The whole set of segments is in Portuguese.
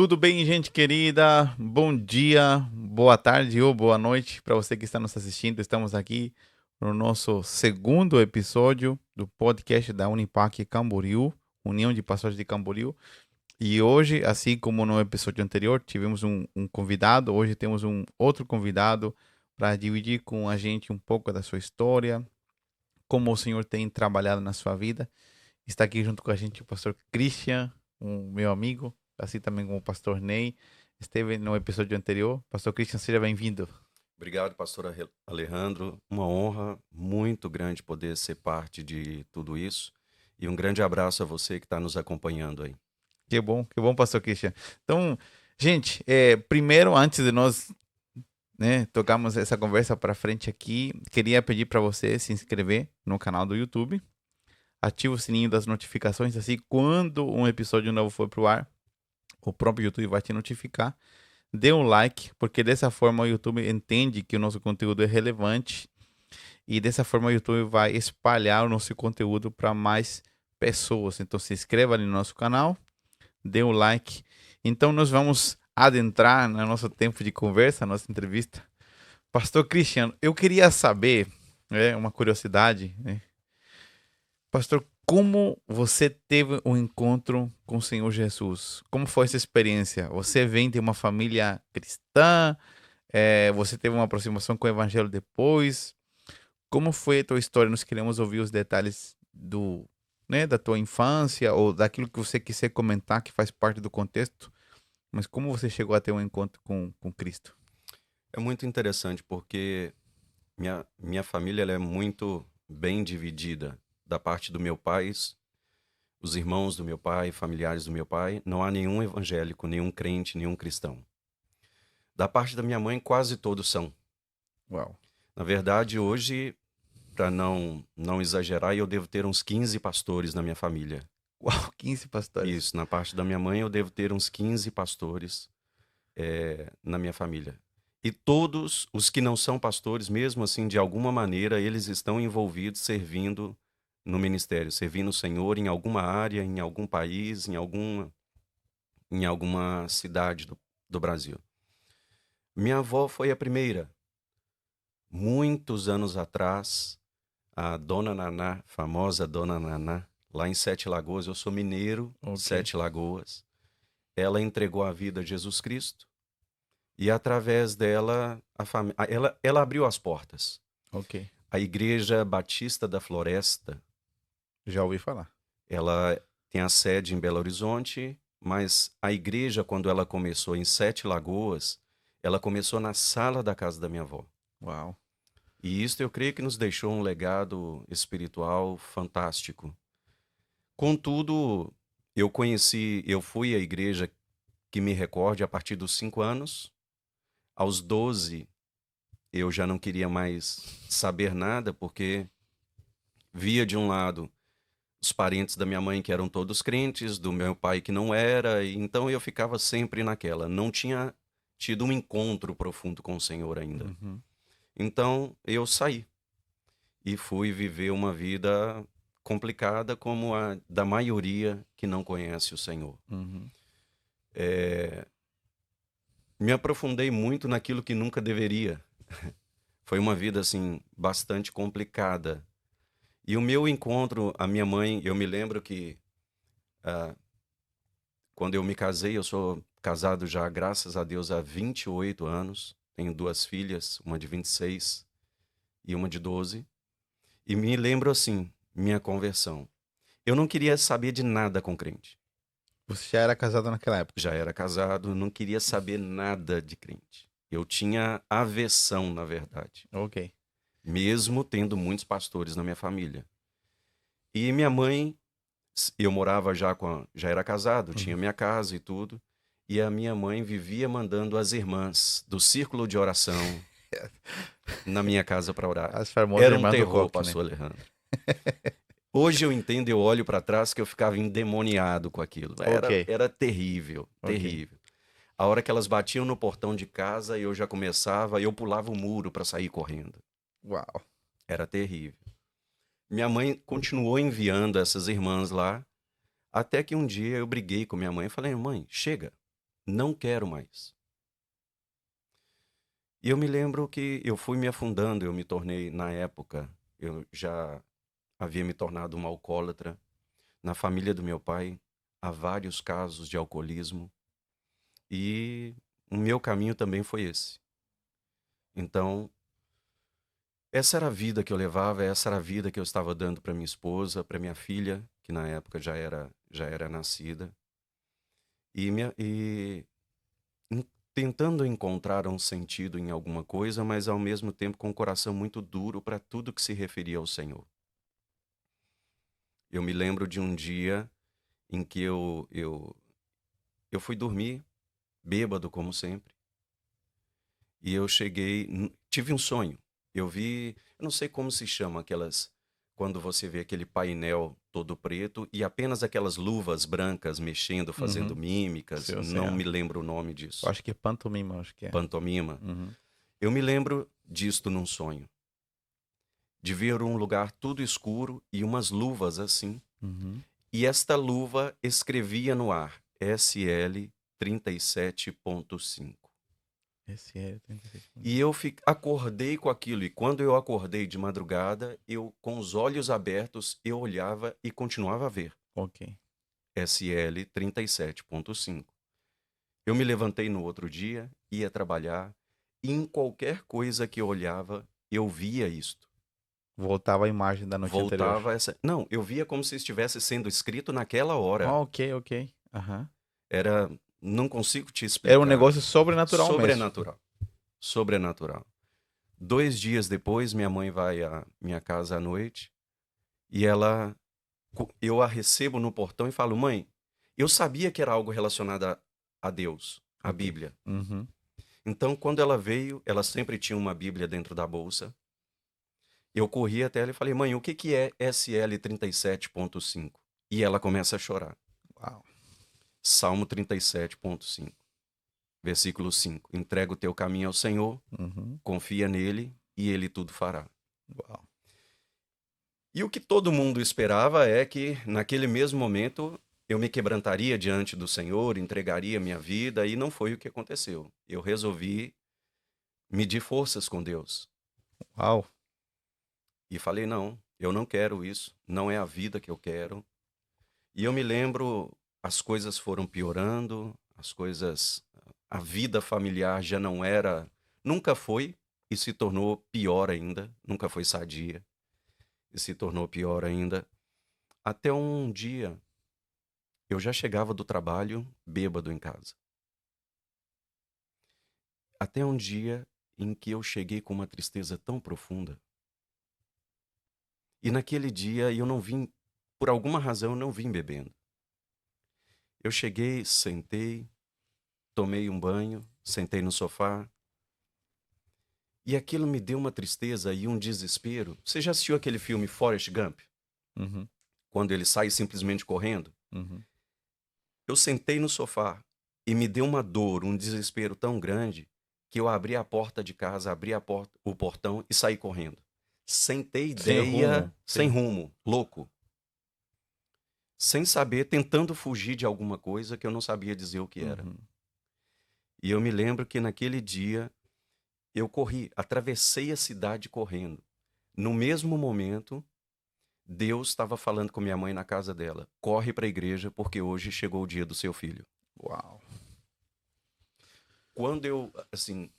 Tudo bem, gente querida? Bom dia, boa tarde ou boa noite para você que está nos assistindo. Estamos aqui no nosso segundo episódio do podcast da Unipac Camboriú, União de Pastores de Camboriú. E hoje, assim como no episódio anterior, tivemos um convidado. Hoje temos um outro convidado para dividir com a gente um pouco da sua história, como o Senhor tem trabalhado na sua vida. Está aqui junto com a gente o pastor Christian, um meu amigo, assim também como o pastor Ney. Esteve no episódio anterior. Pastor Christian, seja bem-vindo. Obrigado, pastor Alejandro. Uma honra muito grande poder ser parte de tudo isso. E um grande abraço a você que está nos acompanhando aí. Que bom, pastor Christian. Então, gente, primeiro, antes de nós, né, tocarmos essa conversa para frente aqui, queria pedir para você se inscrever no canal do YouTube, ativa o sininho das notificações, assim, quando um episódio novo for pro ar, o próprio YouTube vai te notificar. Dê um like, porque dessa forma o YouTube entende que o nosso conteúdo é relevante e dessa forma o YouTube vai espalhar o nosso conteúdo para mais pessoas. Então se inscreva ali no nosso canal, dê um like. Então nós vamos adentrar no nosso tempo de conversa, nossa entrevista. Pastor Christian, eu queria saber, uma curiosidade, né? Pastor, como você teve um encontro com o Senhor Jesus? Como foi essa experiência? Você vem de uma família cristã? Você teve uma aproximação com o Evangelho depois? Como foi a tua história? Nós queremos ouvir os detalhes da tua infância ou daquilo que você quiser comentar que faz parte do contexto. Mas como você chegou a ter um encontro com Cristo? É muito interessante porque minha família ela é muito bem dividida. Da parte do meu pai, os irmãos do meu pai, familiares do meu pai, não há nenhum evangélico, nenhum crente, nenhum cristão. Da parte da minha mãe, quase todos são. Uau. Na verdade, hoje, para não exagerar, eu devo ter uns 15 pastores na minha família. Uau, 15 pastores. Isso, na parte da minha mãe eu devo ter uns 15 pastores na minha família. E todos os que não são pastores, mesmo assim, de alguma maneira, eles estão envolvidos servindo no ministério, servindo o Senhor em alguma área, em algum país, em alguma cidade do Brasil. Minha avó foi a primeira, muitos anos atrás, a Dona Naná, famosa Dona Naná, lá em Sete Lagoas. Eu sou mineiro, Ok, Sete Lagoas. Ela entregou a vida a Jesus Cristo e através dela ela abriu as portas. ok. A Igreja Batista da Floresta, Já ouvi falar. ela tem a sede em Belo Horizonte, mas a igreja, quando ela começou em Sete Lagoas, ela começou na sala da casa da minha avó. Uau. E isso eu creio que nos deixou um legado espiritual fantástico. Contudo, eu fui à igreja que me recorde a partir dos 5 anos. Aos 12, eu já não queria mais saber nada, porque via de um lado os parentes da minha mãe que eram todos crentes, do meu pai que não era, e então eu ficava sempre naquela. Não tinha tido um encontro profundo com o Senhor ainda. Uhum, Então eu saí e fui viver uma vida complicada como a da maioria que não conhece o Senhor. uhum. Me aprofundei muito naquilo que nunca deveria. Foi uma vida assim bastante complicada. E o meu encontro, a minha mãe, eu me lembro que ah, quando eu me casei, eu sou casado já, graças a Deus, há 28 anos. Tenho duas filhas, uma de 26 e uma de 12. E me lembro assim, minha conversão. Eu não queria saber de nada com crente. Você já era casado naquela época? Já era casado, não queria saber nada de crente. Eu tinha aversão, na verdade, Ok. mesmo tendo muitos pastores na minha família. E minha mãe, eu morava já era casado, tinha Uhum. minha casa e tudo. E a minha mãe vivia mandando as irmãs do círculo de oração na minha casa para orar. As famosas Era um irmãs do terror, rock, né? pastor Alejandro. Hoje eu entendo, eu olho para trás que eu ficava endemoniado com aquilo. Ok, Era terrível, ok. terrível. A hora que elas batiam no portão de casa, eu pulava o muro para sair correndo. Uau. Era terrível. Minha mãe continuou enviando essas irmãs lá, até que um dia eu briguei com minha mãe e falei: mãe, chega. Não quero mais. E eu me lembro que eu fui me afundando, eu me tornei, na época, eu já havia me tornado um alcoólatra. Na família do meu pai, há vários casos de alcoolismo. E o meu caminho também foi esse. Então, essa era a vida que eu levava, essa era a vida que eu estava dando para minha esposa, para minha filha, que na época já era nascida. E tentando encontrar um sentido em alguma coisa, mas ao mesmo tempo com o coração muito duro para tudo que se referia ao Senhor. Eu me lembro de um dia em que eu fui dormir, bêbado como sempre, e eu cheguei, tive um sonho. Eu não sei como se chama quando você vê aquele painel todo preto e apenas aquelas luvas brancas mexendo, fazendo Uhum. mímicas, Sei, eu sei. não me lembro o nome disso. Eu acho que é pantomima, acho que é. Pantomima. Uhum. Eu me lembro disto num sonho, de ver um lugar tudo escuro e umas luvas assim, Uhum. e esta luva escrevia no ar, SL 37.5. Esse é 36. E eu acordei com aquilo, e quando eu acordei de madrugada, eu, com os olhos abertos, eu olhava e continuava a ver. Ok. SL 37.5. Eu me levantei no outro dia, ia trabalhar, e em qualquer coisa que eu olhava, eu via isto. Voltava a imagem da noite anterior. Voltava essa. Não, eu via como se estivesse sendo escrito naquela hora. Ok, ok. Aham. Era. Não consigo te Era um explicar. negócio sobrenatural mesmo. Sobrenatural. Sobrenatural. 2 dias depois, minha mãe vai à minha casa à noite e eu a recebo no portão e falo: mãe, eu sabia que era algo relacionado a Deus, a Ok. Bíblia. Uhum. Então, quando ela veio, ela sempre tinha uma Bíblia dentro da bolsa. Eu corri até ela e falei: mãe, o que é SL 37.5? E ela começa a chorar. Uau. Salmo 37.5, versículo 5. Entrega o teu caminho ao Senhor, Uhum. confia nele e ele tudo fará. Uau. E o que todo mundo esperava é que, naquele mesmo momento, eu me quebrantaria diante do Senhor, entregaria minha vida, e não foi o que aconteceu. Eu resolvi medir forças com Deus. Uau. E falei: não, eu não quero isso, não é a vida que eu quero. E eu me lembro, as coisas foram piorando, a vida familiar já não era, nunca foi, e se tornou pior ainda, nunca foi sadia, e se tornou pior ainda. Até um dia, eu já chegava do trabalho bêbado em casa. Até um dia em que eu cheguei com uma tristeza tão profunda. E naquele dia eu não vim, por alguma razão, eu não vim bebendo. Eu cheguei, sentei, tomei um banho, sentei no sofá. E aquilo me deu uma tristeza e um desespero. Você já assistiu aquele filme Forrest Gump? Uhum. Quando ele sai simplesmente correndo? Uhum. Eu sentei no sofá e me deu uma dor, um desespero tão grande que eu abri a porta de casa, o portão e saí correndo. Sem ter Sem rumo. ideia, sem rumo, louco. Sem saber, tentando fugir de alguma coisa que eu não sabia dizer o que era. Uhum. E eu me lembro que naquele dia eu corri, atravessei a cidade correndo. No mesmo momento, Deus estava falando com minha mãe na casa dela: corre para a igreja porque hoje chegou o dia do seu filho. Uau. Quando eu, assim,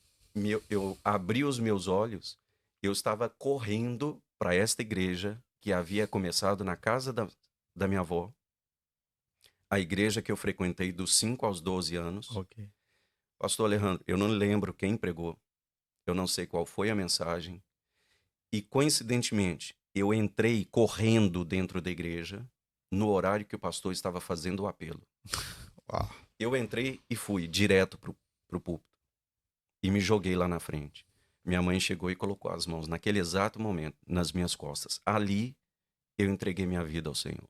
eu abri os meus olhos, eu estava correndo para esta igreja que havia começado na casa da minha avó, a igreja que eu frequentei dos 5 aos 12 anos. Ok. Pastor Alejandro, eu não lembro quem pregou, eu não sei qual foi a mensagem, e coincidentemente, eu entrei correndo dentro da igreja no horário que o pastor estava fazendo o apelo. Uau. Eu entrei e fui direto pro púlpito e me joguei lá na frente. Minha mãe chegou e colocou as mãos naquele exato momento nas minhas costas. Ali eu entreguei minha vida ao Senhor.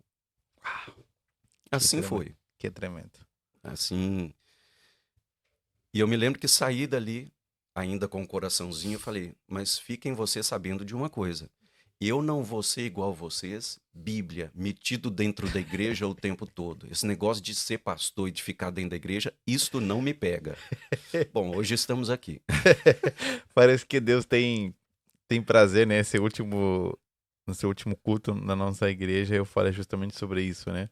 Que Assim tremendo. foi. Que tremendo. Assim. E eu me lembro que saí dali, ainda com o coraçãozinho, eu falei: mas fiquem vocês sabendo de uma coisa. eu não vou ser igual vocês, Bíblia, metido dentro da igreja o tempo todo. Esse negócio de ser pastor e de ficar dentro da igreja, isto não me pega. Bom, hoje estamos aqui. Parece que Deus tem prazer, né? No seu último culto na nossa igreja, eu falei justamente sobre isso, né?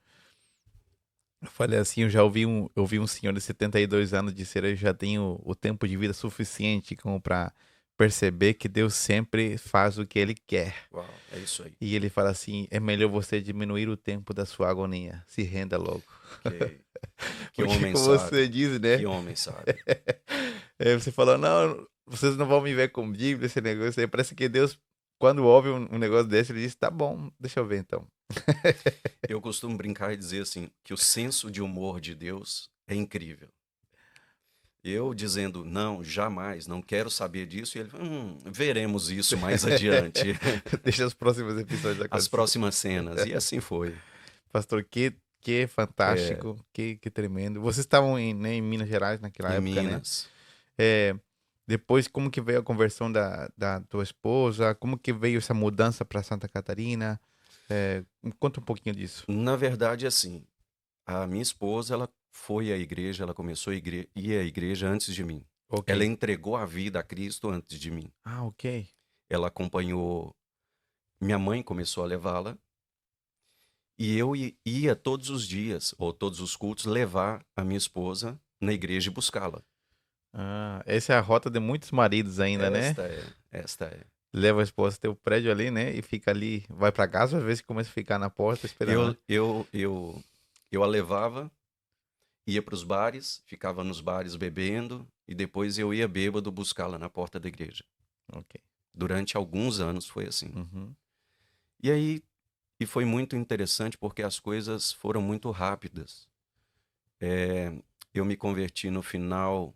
Eu falei assim, eu vi um senhor de 72 anos dizer, eu já tenho o tempo de vida suficiente como para perceber que Deus sempre faz o que ele quer. Uau, é isso aí. E ele fala assim, é melhor você diminuir o tempo da sua agonia, se renda logo. Que Porque homem como você sábio. diz, né? Que homem sábio. Você falou, não, vocês não vão me ver com Bíblia, esse negócio aí. Parece que Deus, quando ouve um negócio desse, ele diz, tá bom, deixa eu ver então. Eu costumo brincar e dizer assim, que o senso de humor de Deus é incrível. Eu dizendo, não, jamais, não quero saber disso, e ele, veremos isso mais adiante. Deixa os próximos episódios As acontecer. próximas cenas. E assim foi. Pastor, que É, fantástico, que tremendo. Vocês estavam né, em Minas Gerais naquela em época, né? Minas. É, depois, como que veio a conversão da tua esposa? Como que veio essa mudança para Santa Catarina? Me conta um pouquinho disso. Na verdade, assim, a minha esposa, ela foi à igreja, ela começou a ir à igreja antes de mim. Ok. Ela entregou a vida a Cristo antes de mim. Ah, ok. Ela acompanhou, minha mãe começou a levá-la, e eu ia todos os dias, ou todos os cultos, levar a minha esposa na igreja e buscá-la. Ah, essa é a rota de muitos maridos ainda, né? Esta é. Leva a esposa até o prédio ali, né? E fica ali, vai para casa, às vezes começa a ficar na porta esperando, né? Eu a levava, ia para os bares, ficava nos bares bebendo, e depois eu ia bêbado buscá-la na porta da igreja. Ok. Durante alguns anos foi assim. Uhum. E aí, e foi muito interessante porque as coisas foram muito rápidas. Eu me converti no finalzinho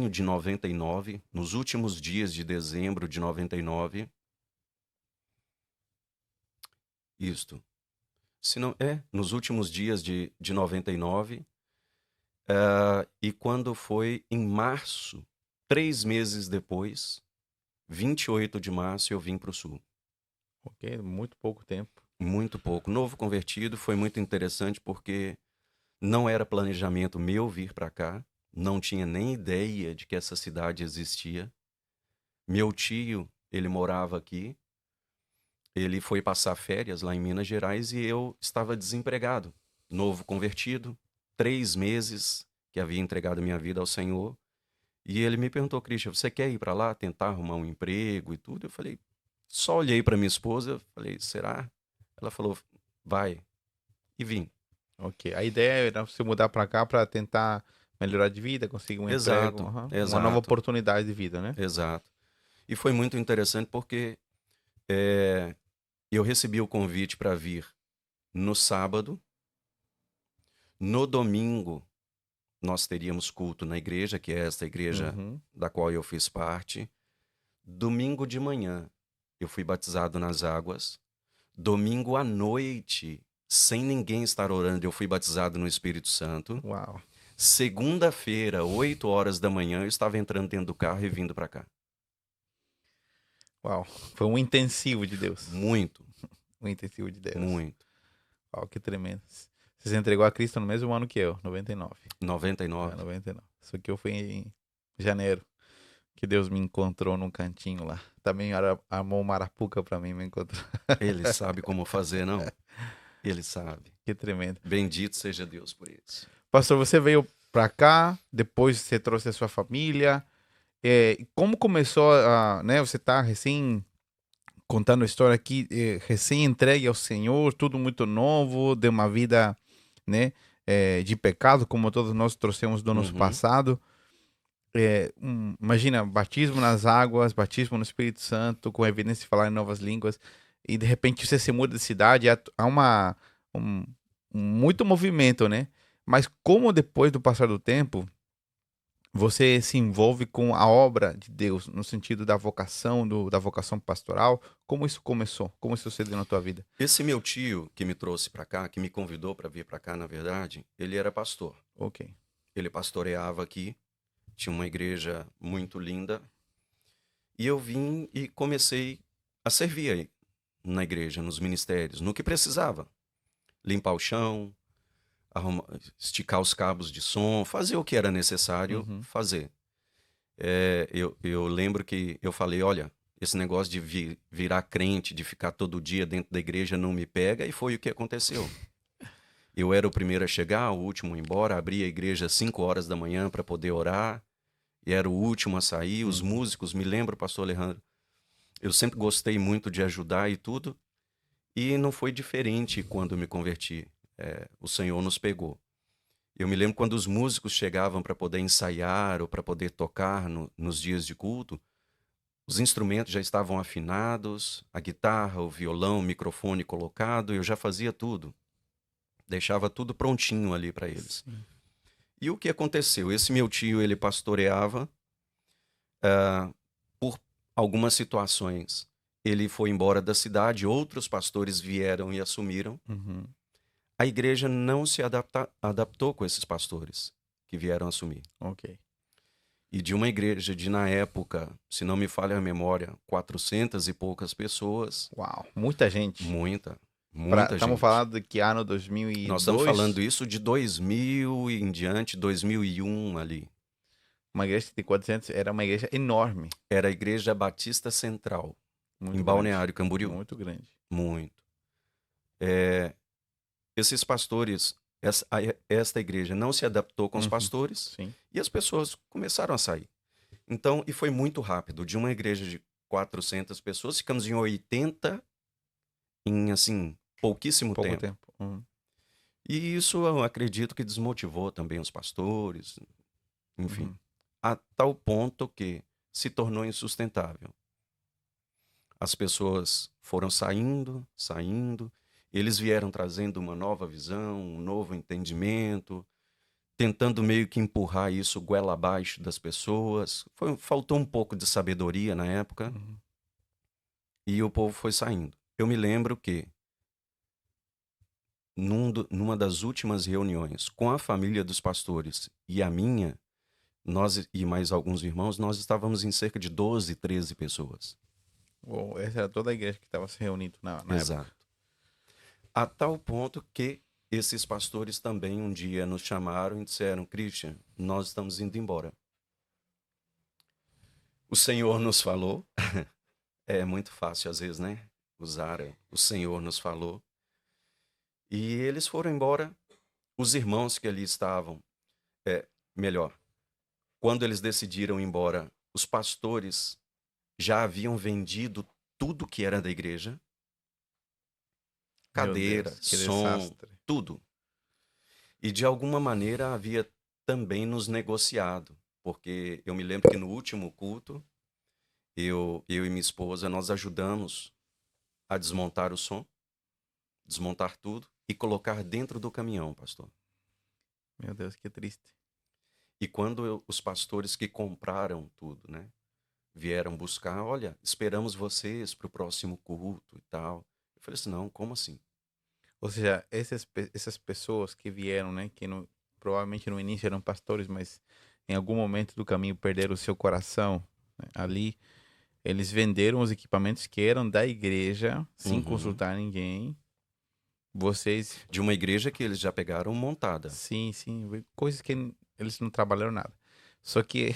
de 99, nos últimos dias de dezembro de 99. Isto. Se não, nos últimos dias de 99. E quando foi em março, 3 meses depois, 28 de março, eu vim para o Sul. Ok, muito pouco tempo. Muito pouco. Novo convertido, foi muito interessante porque não era planejamento meu vir para cá, não tinha nem ideia de que essa cidade existia. Meu tio, ele morava aqui, ele foi passar férias lá em Minas Gerais e eu estava desempregado, novo convertido, 3 meses que havia entregado minha vida ao Senhor. E ele me perguntou, Christian, você quer ir para lá, tentar arrumar um emprego e tudo? Eu falei, só olhei para minha esposa, falei, será? Ela falou, vai. E vim. Ok. A ideia era você mudar para cá para tentar melhorar de vida, conseguir um emprego, Exato, uma nova exato, oportunidade de vida, né? exato. E foi muito interessante porque eh, eu recebi o convite para vir no sábado. No domingo, nós teríamos culto na igreja, que é esta igreja Uhum. da qual eu fiz parte. Domingo de manhã, eu fui batizado nas águas. Domingo à noite, sem ninguém estar orando, eu fui batizado no Espírito Santo. Uau. Segunda-feira, 8 horas da manhã, eu estava entrando dentro do carro e vindo para cá. Uau. Foi um intensivo de Deus. Muito, Um intensivo de Deus. muito. Uau, que tremendo. Você se entregou a Cristo no mesmo ano que eu, 99. 99. 99. Só que eu fui em janeiro, que Deus me encontrou num cantinho lá. Também armou uma arapuca pra mim, me encontrou. Ele sabe como fazer, não? Ele sabe. Que tremendo. Bendito seja Deus por isso. Pastor, você veio pra cá, depois você trouxe a sua família. Como começou né? Você tá recém contando a história aqui, recém entregue ao Senhor, tudo muito novo, de uma vida, né? De pecado, como todos nós trouxemos do nosso Uhum. passado. Imagina, batismo nas águas, batismo no Espírito Santo, com evidência de falar em novas línguas, e de repente você se muda de cidade, há muito movimento, né? Mas como depois do passar do tempo, você se envolve com a obra de Deus, no sentido da vocação, da vocação pastoral, como isso começou? Como isso sucedeu na tua vida? Esse meu tio que me trouxe para cá, que me convidou para vir para cá, na verdade, ele era pastor. Ok. Ele pastoreava aqui, tinha uma igreja muito linda. E eu vim e comecei a servir aí na igreja, nos ministérios, no que precisava. Limpar o chão, esticar os cabos de som, fazer o que era necessário Uhum. fazer. Eu lembro que eu falei, olha, esse negócio de virar crente, de ficar todo dia dentro da igreja não me pega, e foi o que aconteceu. Eu era o primeiro a chegar, o último a ir embora, abri a igreja às 5 horas da manhã para poder orar, e era o último a sair. Os músicos, me lembro, pastor Alejandro, eu sempre gostei muito de ajudar e tudo, e não foi diferente quando me converti. O Senhor nos pegou. Eu me lembro quando os músicos chegavam para poder ensaiar ou para poder tocar nos dias de culto, os instrumentos já estavam afinados, a guitarra, o violão, o microfone colocado, eu já fazia tudo. Deixava tudo prontinho ali para eles. Sim. E o que aconteceu? Esse meu tio, ele pastoreava por algumas situações. Ele foi embora da cidade, outros pastores vieram e assumiram. Uhum. A igreja não se adaptou com esses pastores que vieram assumir. Ok. E de uma igreja de, na época, se não me falha a memória, 400 e poucas pessoas. Uau, muita gente. Muita Estamos gente. falando de que ano 2002? Nós estamos falando isso de 2000 e em diante, 2001 ali. Uma igreja de 400 era uma igreja enorme. Era a Igreja Batista Central, Muito em Balneário Camboriú. Muito grande. Muito. Esses pastores, esta igreja não se adaptou com os pastores. Sim. E as pessoas começaram a sair. Então, e foi muito rápido. De uma igreja de 400 pessoas, ficamos em 80 em, assim, pouquíssimo Pouco tempo. tempo. Uhum. E isso eu acredito que desmotivou também os pastores, enfim, Uhum. a tal ponto que se tornou insustentável. As pessoas foram saindo, eles vieram trazendo uma nova visão, um novo entendimento, tentando meio que empurrar isso goela abaixo das pessoas. Faltou um pouco de sabedoria na época Uhum. e o povo foi saindo. Eu me lembro que numa das últimas reuniões com a família dos pastores e a minha, nós e mais alguns irmãos, nós estávamos em cerca de 12, 13 pessoas. Uou, essa era toda a igreja que estava se reunindo na época. Exato. A tal ponto que esses pastores também um dia nos chamaram e disseram, Christian, nós estamos indo embora. O Senhor nos falou, é muito fácil às vezes, né? Usar o Senhor nos falou. E eles foram embora. Os irmãos que ali estavam, melhor, quando eles decidiram ir embora, os pastores já haviam vendido tudo que era da igreja. Cadeira, Deus, que som, desastre. tudo. E de alguma maneira havia também nos negociado, porque eu me lembro que no último culto, eu e minha esposa, nós ajudamos a desmontar o som, desmontar tudo e colocar dentro do caminhão, pastor. Meu Deus, que triste. E quando os pastores que compraram tudo, né, vieram buscar, olha, esperamos vocês para o próximo culto e tal. Eu falei assim, não, como assim? Ou seja, essas pessoas que vieram, né, que provavelmente no início eram pastores, mas em algum momento do caminho perderam o seu coração, né, ali, eles venderam os equipamentos que eram da igreja, sem consultar ninguém. Vocês... De uma igreja que eles já pegaram montada. Sim, coisas que eles não trabalharam nada. Só que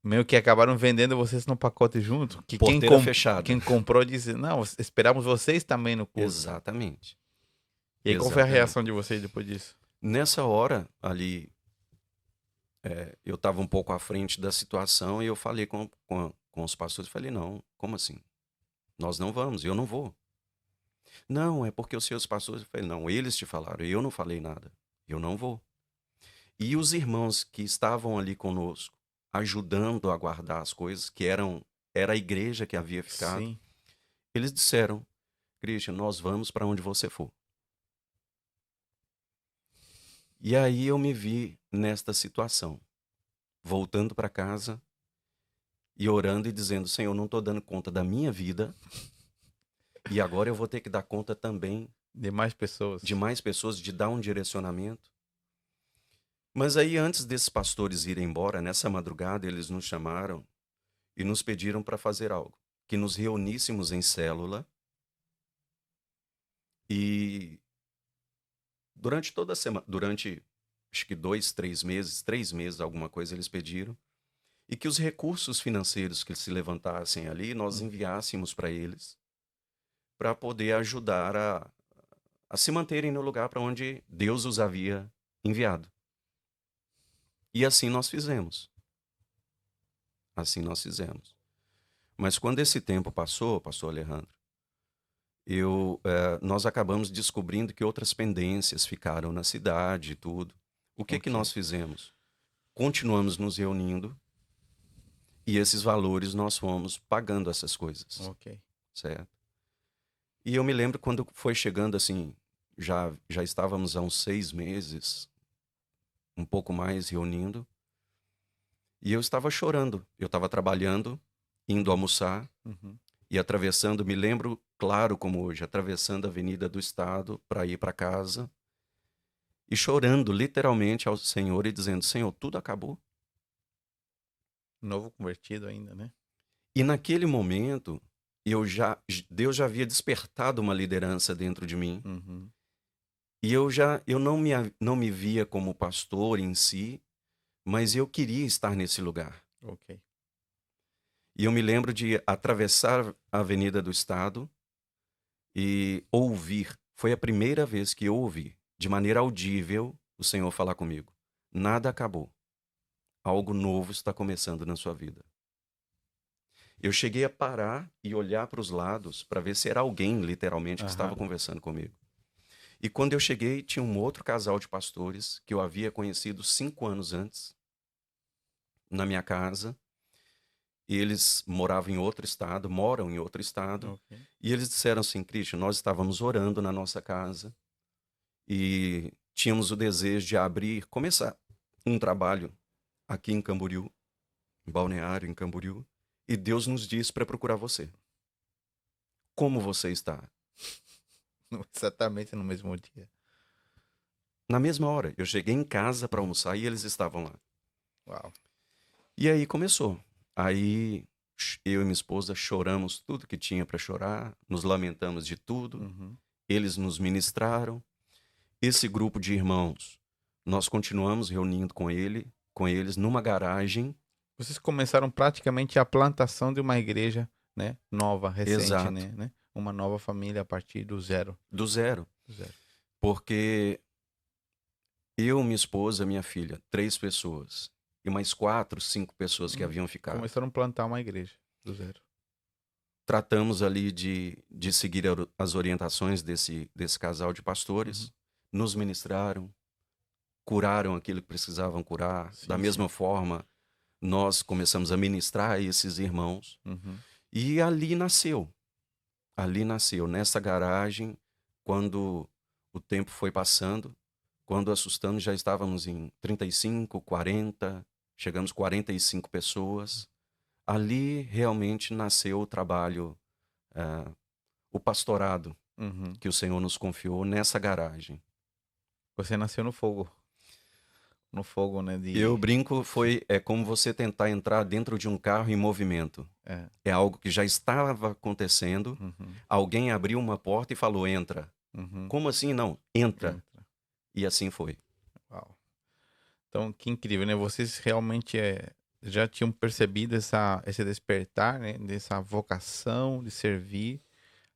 meio que acabaram vendendo vocês no pacote junto. Que Porteira fechada. quem comprou disse, não, esperamos vocês também no culto. Exatamente. E aí, qual foi a reação de vocês depois disso? Nessa hora, ali, eu estava um pouco à frente da situação e eu falei com os pastores, falei, não, como assim? Nós não vamos, eu não vou. Não, é porque os seus pastores... Eu falei, não, eles te falaram, eu não falei nada, eu não vou. E os irmãos que estavam ali conosco, ajudando a guardar as coisas, que era a igreja que havia ficado, Sim. eles disseram, Christian, nós vamos para onde você for. E aí eu me vi nesta situação, voltando para casa e orando e dizendo, Senhor, não estou dando conta da minha vida e agora eu vou ter que dar conta também de mais pessoas, de dar um direcionamento. Mas aí antes desses pastores irem embora, nessa madrugada eles nos chamaram e nos pediram para fazer algo, que nos reuníssemos em célula e durante toda a semana, durante acho que 2, 3 meses, alguma coisa eles pediram, e que os recursos financeiros que se levantassem ali, nós enviássemos para eles, para poder ajudar a se manterem no lugar para onde Deus os havia enviado. E assim nós fizemos. Assim nós fizemos. Mas quando esse tempo passou, pastor Alejandro, nós acabamos descobrindo que outras pendências ficaram na cidade e tudo. O que Ok. nós fizemos? Continuamos nos reunindo e esses valores nós fomos pagando essas coisas, Ok. certo? E eu me lembro quando foi chegando assim, já estávamos há uns 6 meses, um pouco mais reunindo, e eu estava chorando. Eu estava trabalhando, indo almoçar, Uhum. e atravessando, me lembro claro como hoje, atravessando a Avenida do Estado para ir para casa e chorando literalmente ao Senhor e dizendo: Senhor, tudo acabou. Novo convertido ainda, né? E naquele momento, Deus já havia despertado uma liderança dentro de mim Uhum. e eu não me via como pastor em si, mas eu queria estar nesse lugar. Ok. E eu me lembro de atravessar a Avenida do Estado e ouvir. Foi a primeira vez que eu ouvi, de maneira audível, o Senhor falar comigo: nada acabou. Algo novo está começando na sua vida. Eu cheguei a parar e olhar para os lados para ver se era alguém, literalmente, que estava Aham. conversando comigo. E quando eu cheguei, tinha um outro casal de pastores que eu havia conhecido 5 anos antes, na minha casa. E eles moravam em outro estado, moram em outro estado. Ok. E eles disseram assim: Christian, nós estávamos orando na nossa casa e tínhamos o desejo de começar um trabalho aqui em Camboriú, em Balneário, em Camboriú, e Deus nos disse para procurar você. Como você está? Exatamente no mesmo dia. Na mesma hora, eu cheguei em casa para almoçar e eles estavam lá. Uau. E aí começou. Aí eu e minha esposa choramos tudo que tinha para chorar, nos lamentamos de tudo. Uhum. Eles nos ministraram. Esse grupo de irmãos, nós continuamos reunindo com eles numa garagem. Vocês começaram praticamente a plantação de uma igreja, né? Nova, recente, Exato, né? Uma nova família a partir do zero. do zero. Do zero. Porque eu, minha esposa, minha filha, 3 pessoas. E mais 4, 5 pessoas que haviam ficado. Começaram a plantar uma igreja do zero. Tratamos ali de seguir as orientações desse casal de pastores. Uhum. Nos ministraram, curaram aquilo que precisavam curar. Da Sim, mesma sim. forma, nós começamos a ministrar a esses irmãos. Uhum. E ali nasceu, nessa garagem, quando o tempo foi passando, quando assustando, já estávamos em 35, 40, chegamos 45 pessoas. Ali realmente nasceu o trabalho, o pastorado Uhum. que o Senhor nos confiou nessa garagem. Você nasceu no fogo. No fogo, né? Eu brinco, é como você tentar entrar dentro de um carro em movimento. É. É algo que já estava acontecendo, Uhum. alguém abriu uma porta e falou: entra. Uhum. Como assim não? Entra. Entra. E assim foi. Uau. Então, que incrível, né? Vocês realmente já tinham percebido esse despertar, né? Dessa vocação de servir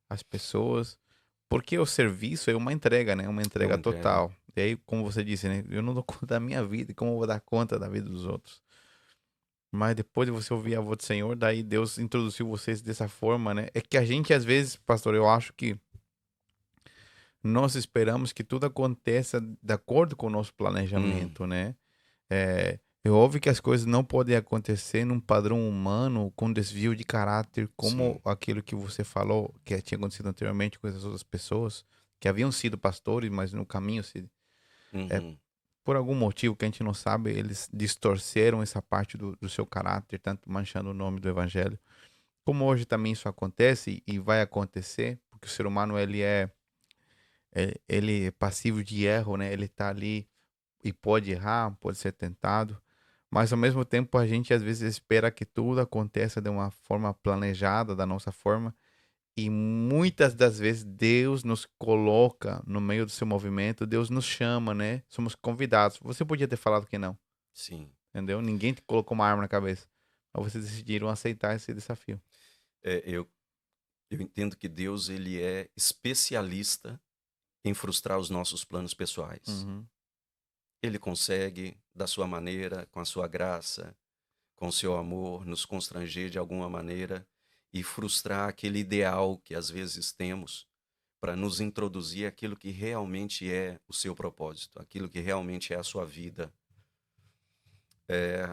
as pessoas. Porque o serviço é uma entrega, né? Uma É entrega uma entrega. total. E aí, como você disse, né? Eu não dou conta da minha vida, como eu vou dar conta da vida dos outros? Mas depois de você ouvir a voz do Senhor, daí Deus introduziu vocês dessa forma, né? É que a gente, às vezes, pastor, eu acho que nós esperamos que tudo aconteça de acordo com o nosso Hum, planejamento, né? É óbvio que as coisas não podem acontecer num padrão humano com desvio de caráter, como sim. aquilo que você falou, que tinha acontecido anteriormente com essas outras pessoas, que haviam sido pastores, mas no caminho, é, Uhum. por algum motivo que a gente não sabe, eles distorceram essa parte do seu caráter, tanto manchando o nome do evangelho. Como hoje também isso acontece e vai acontecer, porque o ser humano ele é passivo de erro, né? Ele tá ali e pode errar, pode ser tentado. Mas ao mesmo tempo a gente às vezes espera que tudo aconteça de uma forma planejada, da nossa forma. E muitas das vezes Deus nos coloca no meio do seu movimento, Deus nos chama, né? Somos convidados. Você podia ter falado que não, Sim. entendeu? Ninguém te colocou uma arma na cabeça. Mas vocês decidiram aceitar esse desafio. É, eu entendo que Deus ele é especialista em frustrar os nossos planos pessoais. Uhum, Ele consegue, da sua maneira, com a sua graça, com o seu amor, nos constranger de alguma maneira e frustrar aquele ideal que às vezes temos para nos introduzir aquilo que realmente é o seu propósito, aquilo que realmente é a sua vida.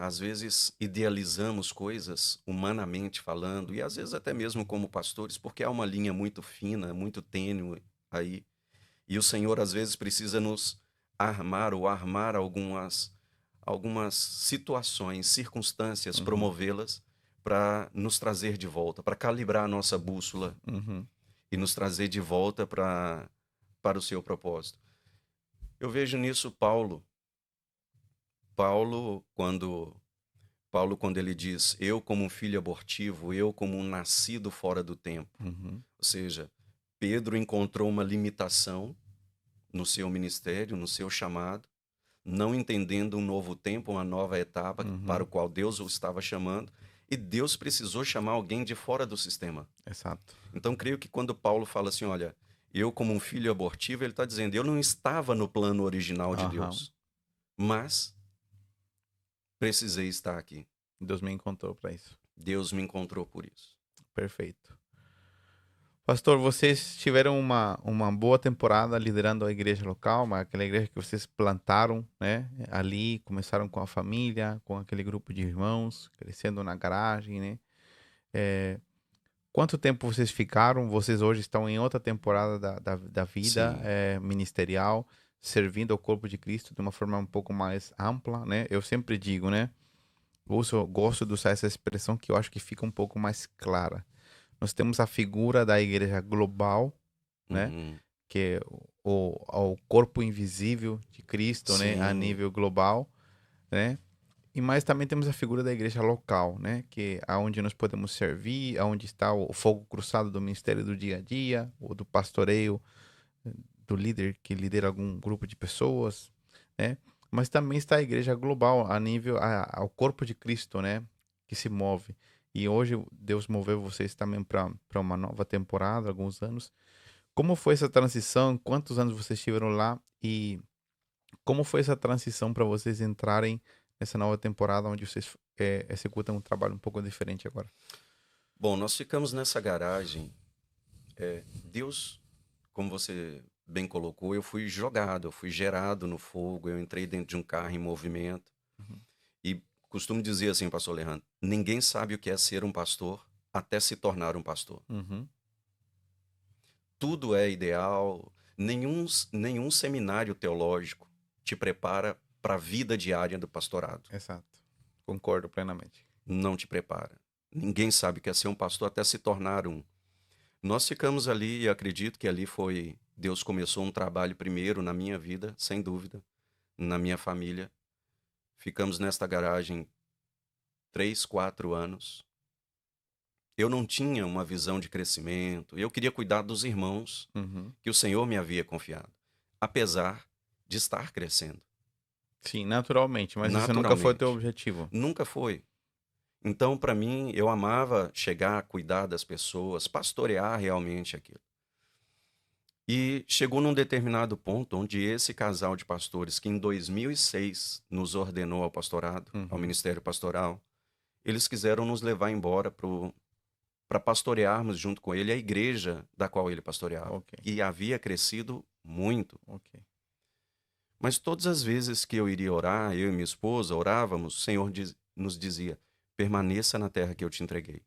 Às vezes idealizamos coisas, humanamente falando, e às vezes até mesmo como pastores, porque há uma linha muito fina, muito tênue aí. E o Senhor às vezes precisa nos armar ou armar algumas situações, circunstâncias, uhum, promovê-las para nos trazer de volta, para calibrar a nossa bússola uhum, e nos trazer de volta para o seu propósito. Eu vejo nisso Paulo, quando Paulo, quando ele diz, eu como um filho abortivo, eu como um nascido fora do tempo. uhum, Ou seja, Pedro encontrou uma limitação no seu ministério, no seu chamado, não entendendo um novo tempo, uma nova etapa para uhum. o qual Deus o estava chamando, e Deus precisou chamar alguém de fora do sistema. Exato. Então, creio que quando Paulo fala assim, olha, eu como um filho abortivo, ele está dizendo, eu não estava no plano original de Aham. Deus, mas precisei estar aqui. Deus me encontrou para isso. Deus me encontrou por isso. Perfeito. Pastor, vocês tiveram uma boa temporada liderando a igreja local, aquela igreja que vocês plantaram, né? Ali, começaram com a família, com aquele grupo de irmãos, crescendo na garagem, né? É, quanto tempo vocês ficaram? Vocês hoje estão em outra temporada da vida Sim, ministerial, servindo ao corpo de Cristo de uma forma um pouco mais ampla, né? Eu sempre digo, né? Gosto de usar essa expressão que eu acho que fica um pouco mais clara. Nós temos a figura da igreja global, né? uhum, Que é o corpo invisível de Cristo, né? A sim, nível global, né? E mais também temos a figura da igreja local, né? Que é onde nós podemos servir, aonde está o fogo cruzado do ministério do dia a dia, ou do pastoreio, do líder que lidera algum grupo de pessoas, né? Mas também está a igreja global, a nível, ao corpo de Cristo, né? Que se move. E hoje Deus moveu vocês também para uma nova temporada, alguns anos. Como foi essa transição? Quantos anos vocês estiveram lá? E como foi essa transição para vocês entrarem nessa nova temporada onde vocês executam um trabalho um pouco diferente agora? Bom, nós ficamos nessa garagem. Deus, como você bem colocou, eu fui jogado, eu fui gerado no fogo, eu entrei dentro de um carro em movimento. Uhum. E costumo dizer assim, pastor Alejandro, ninguém sabe o que é ser um pastor até se tornar um pastor. Uhum. Tudo é ideal, nenhum seminário teológico te prepara para a vida diária do pastorado. Exato. Concordo plenamente. Não te prepara. Ninguém sabe o que é ser um pastor até se tornar um. Nós ficamos ali e acredito que ali foi. Deus começou um trabalho primeiro na minha vida, sem dúvida, na minha família. Ficamos nesta garagem 3, 4 anos. Eu não tinha uma visão de crescimento. Eu queria cuidar dos irmãos Uhum. que o Senhor me havia confiado, apesar de estar crescendo, Sim, naturalmente, mas isso nunca foi teu naturalmente. objetivo. Nunca foi. Então, para mim, eu amava chegar, cuidar das pessoas, pastorear realmente aquilo. E chegou num determinado ponto onde esse casal de pastores, que em 2006 nos ordenou ao pastorado, ao Uhum. ministério pastoral, eles quiseram nos levar embora para pastorearmos junto com ele a igreja da qual ele pastoreava, Ok, que havia crescido muito. ok. Mas todas as vezes que eu iria orar, eu e minha esposa orávamos, o Senhor nos dizia: permaneça na terra que eu te entreguei.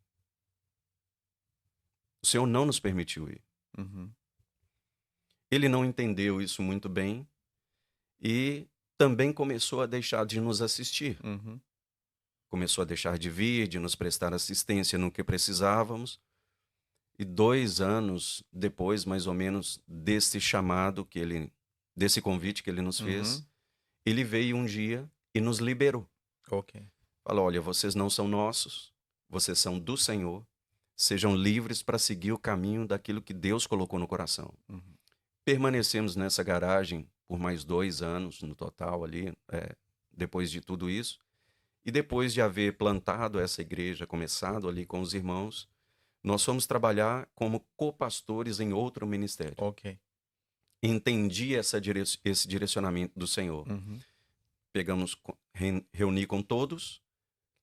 O Senhor não nos permitiu ir. Uhum. Ele não entendeu isso muito bem e também começou a deixar de nos assistir. Uhum. Começou a deixar de vir, de nos prestar assistência no que precisávamos. E 2 anos depois, mais ou menos, desse chamado desse convite que ele nos fez, Uhum. ele veio um dia e nos liberou. Ok. Fala, olha, vocês não são nossos, vocês são do Senhor. Sejam livres para seguir o caminho daquilo que Deus colocou no coração. Uhum. Permanecemos nessa garagem por mais 2 anos no total ali, depois de tudo isso. E depois de haver plantado essa igreja, começado ali com os irmãos, nós fomos trabalhar como copastores em outro ministério. Ok. Entendi esse direcionamento do Senhor. Uhum. Pegamos, reuni com todos,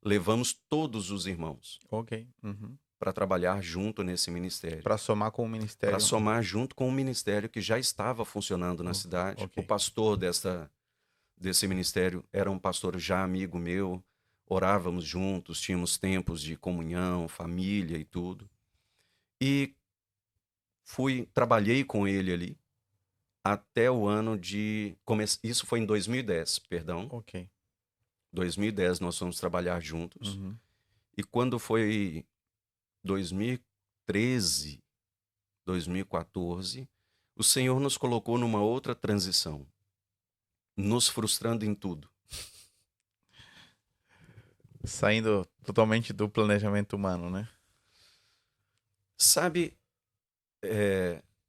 levamos todos os irmãos Ok. Uhum. para trabalhar junto nesse ministério. Para somar com o Para ministério. somar junto com o ministério que já estava funcionando na cidade. ok. O pastor desse ministério era um pastor já amigo meu. Orávamos juntos, tínhamos tempos de comunhão, família e tudo. E trabalhei com ele ali até o ano de... Isso foi em 2010, perdão. Ok. 2010 nós fomos trabalhar juntos. Uhum. E quando foi 2013, 2014, o Senhor nos colocou numa outra transição, nos frustrando em tudo. Saindo totalmente do planejamento humano, né? Sabe,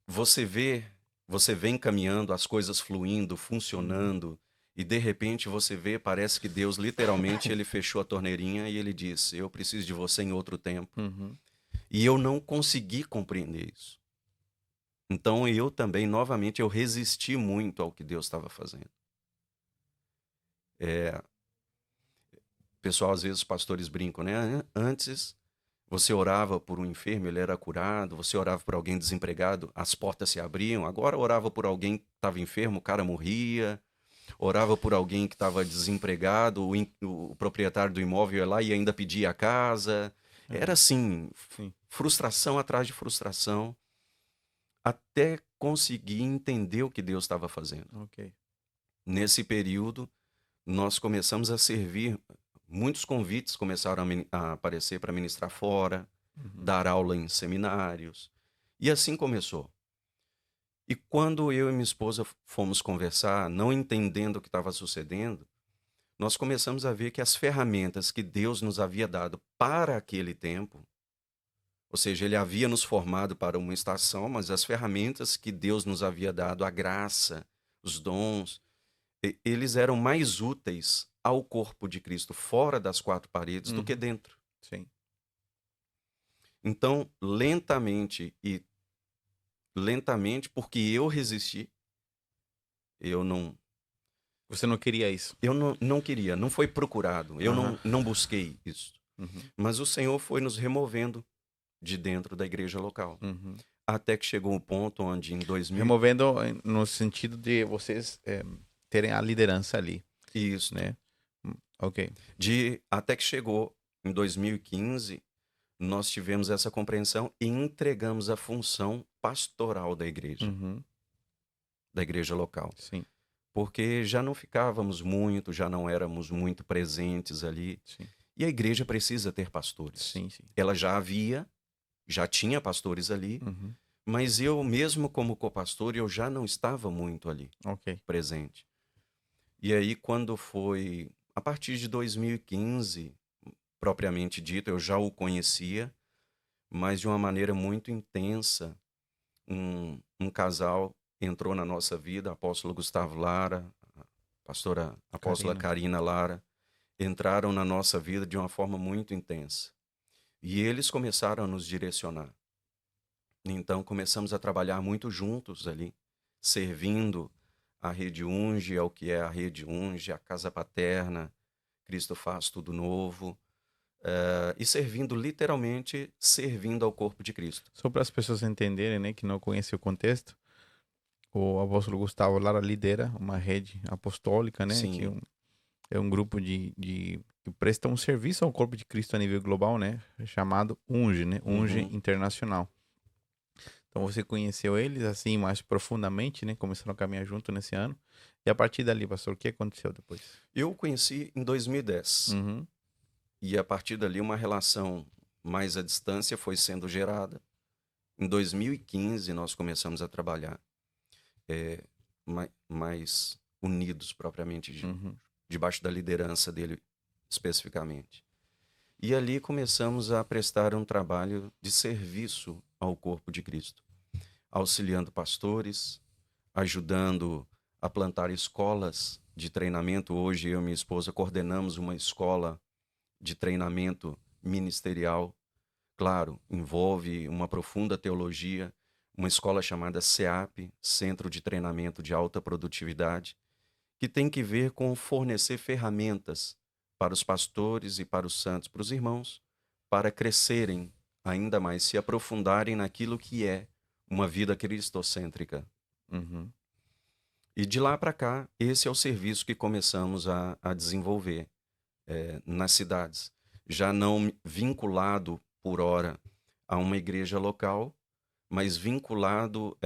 você vem caminhando, as coisas fluindo, funcionando, e de repente você vê, parece que Deus literalmente ele fechou a torneirinha e ele disse, eu preciso de você em outro tempo. Uhum. E eu não consegui compreender isso. Então eu também, novamente, eu resisti muito ao que Deus estava fazendo. Pessoal, às vezes os pastores brincam, né? Antes você orava por um enfermo, ele era curado. Você orava por alguém desempregado, as portas se abriam. Agora orava por alguém que estava enfermo, o cara morria. Orava por alguém que estava desempregado, o proprietário do imóvel ia lá e ainda pedia a casa. Era assim, Sim. frustração atrás de frustração, até conseguir entender o que Deus estava fazendo. Ok. Nesse período, nós começamos a servir. Muitos convites começaram a aparecer para ministrar fora, dar aula em seminários. E assim começou. E quando eu e minha esposa fomos conversar, não entendendo o que estava sucedendo, nós começamos a ver que as ferramentas que Deus nos havia dado para aquele tempo, ou seja, Ele havia nos formado para uma estação, mas as ferramentas que Deus nos havia dado, a graça, os dons, eles eram mais úteis ao corpo de Cristo fora das 4 paredes do que dentro. Sim. Então, lentamente, porque eu resisti, Você não queria isso? eu não queria, não foi procurado, eu não busquei isso. Uhum. Mas o Senhor foi nos removendo de dentro da igreja local. Uhum. Até que chegou um ponto onde em 2000... Removendo no sentido de vocês terem a liderança ali, Isso. né? Ok. Até que chegou em 2015, nós tivemos essa compreensão e entregamos a função pastoral da igreja local. Sim. Porque já não ficávamos muito, já não éramos muito presentes ali. Sim. E a igreja precisa ter pastores. Sim, sim. Ela já tinha pastores ali, mas eu mesmo como copastor, eu já não estava muito ali, presente. E aí quando foi, a partir de 2015, propriamente dito, eu já o conhecia, mas de uma maneira muito intensa. Um casal entrou na nossa vida, apóstolo Gustavo Lara, a pastora apóstola Karina Lara, entraram na nossa vida de uma forma muito intensa. E eles começaram a nos direcionar. Então começamos a trabalhar muito juntos ali, servindo a Rede Unge, ao que é a Rede Unge, a Casa Paterna, Cristo Faz Tudo Novo, e literalmente servindo ao corpo de Cristo. Só para as pessoas entenderem, né, que não conhecem o contexto, o apóstolo Gustavo Lara lidera uma rede apostólica, né, Sim. que é um grupo que presta um serviço ao corpo de Cristo a nível global, né, chamado UNGE, né, UNGE Internacional. Então você conheceu eles assim mais profundamente, né, começaram a caminhar junto nesse ano. E a partir dali, pastor, o que aconteceu depois? Eu o conheci em 2010. E a partir dali uma relação mais à distância foi sendo gerada. Em 2015 nós começamos a trabalhar mais unidos propriamente, debaixo da liderança dele, especificamente. E ali começamos a prestar um trabalho de serviço ao corpo de Cristo, auxiliando pastores, ajudando a plantar escolas de treinamento. Hoje eu e minha esposa coordenamos uma escola de treinamento ministerial. Claro, envolve uma profunda teologia, uma escola chamada CEAP, Centro de Treinamento de Alta Produtividade, que tem que ver com fornecer ferramentas para os pastores e para os santos, para os irmãos, para crescerem ainda mais, se aprofundarem naquilo que é uma vida cristocêntrica. Uhum. E de lá para cá, esse é o serviço que começamos a desenvolver nas cidades. Já não vinculado, por hora, a uma igreja local, mas vinculado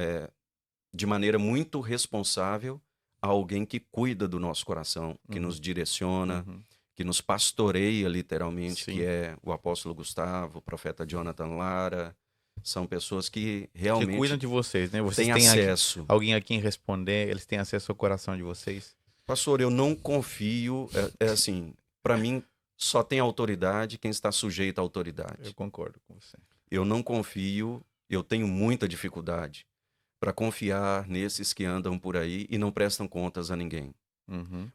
de maneira muito responsável a alguém que cuida do nosso coração, que nos Uhum. direciona, Uhum. que nos pastoreia literalmente, que Sim. é o apóstolo Gustavo, o profeta Jonathan Lara. São pessoas que Que cuidam realmente de vocês, né? Vocês têm têm acesso. alguém a quem responder, eles têm acesso ao coração de vocês. Pastor, eu não confio, assim, para mim só tem autoridade quem está sujeito à Eu autoridade. concordo com você. Eu não confio, eu tenho muita dificuldade para confiar nesses que andam por aí e não prestam contas a ninguém. Uhum.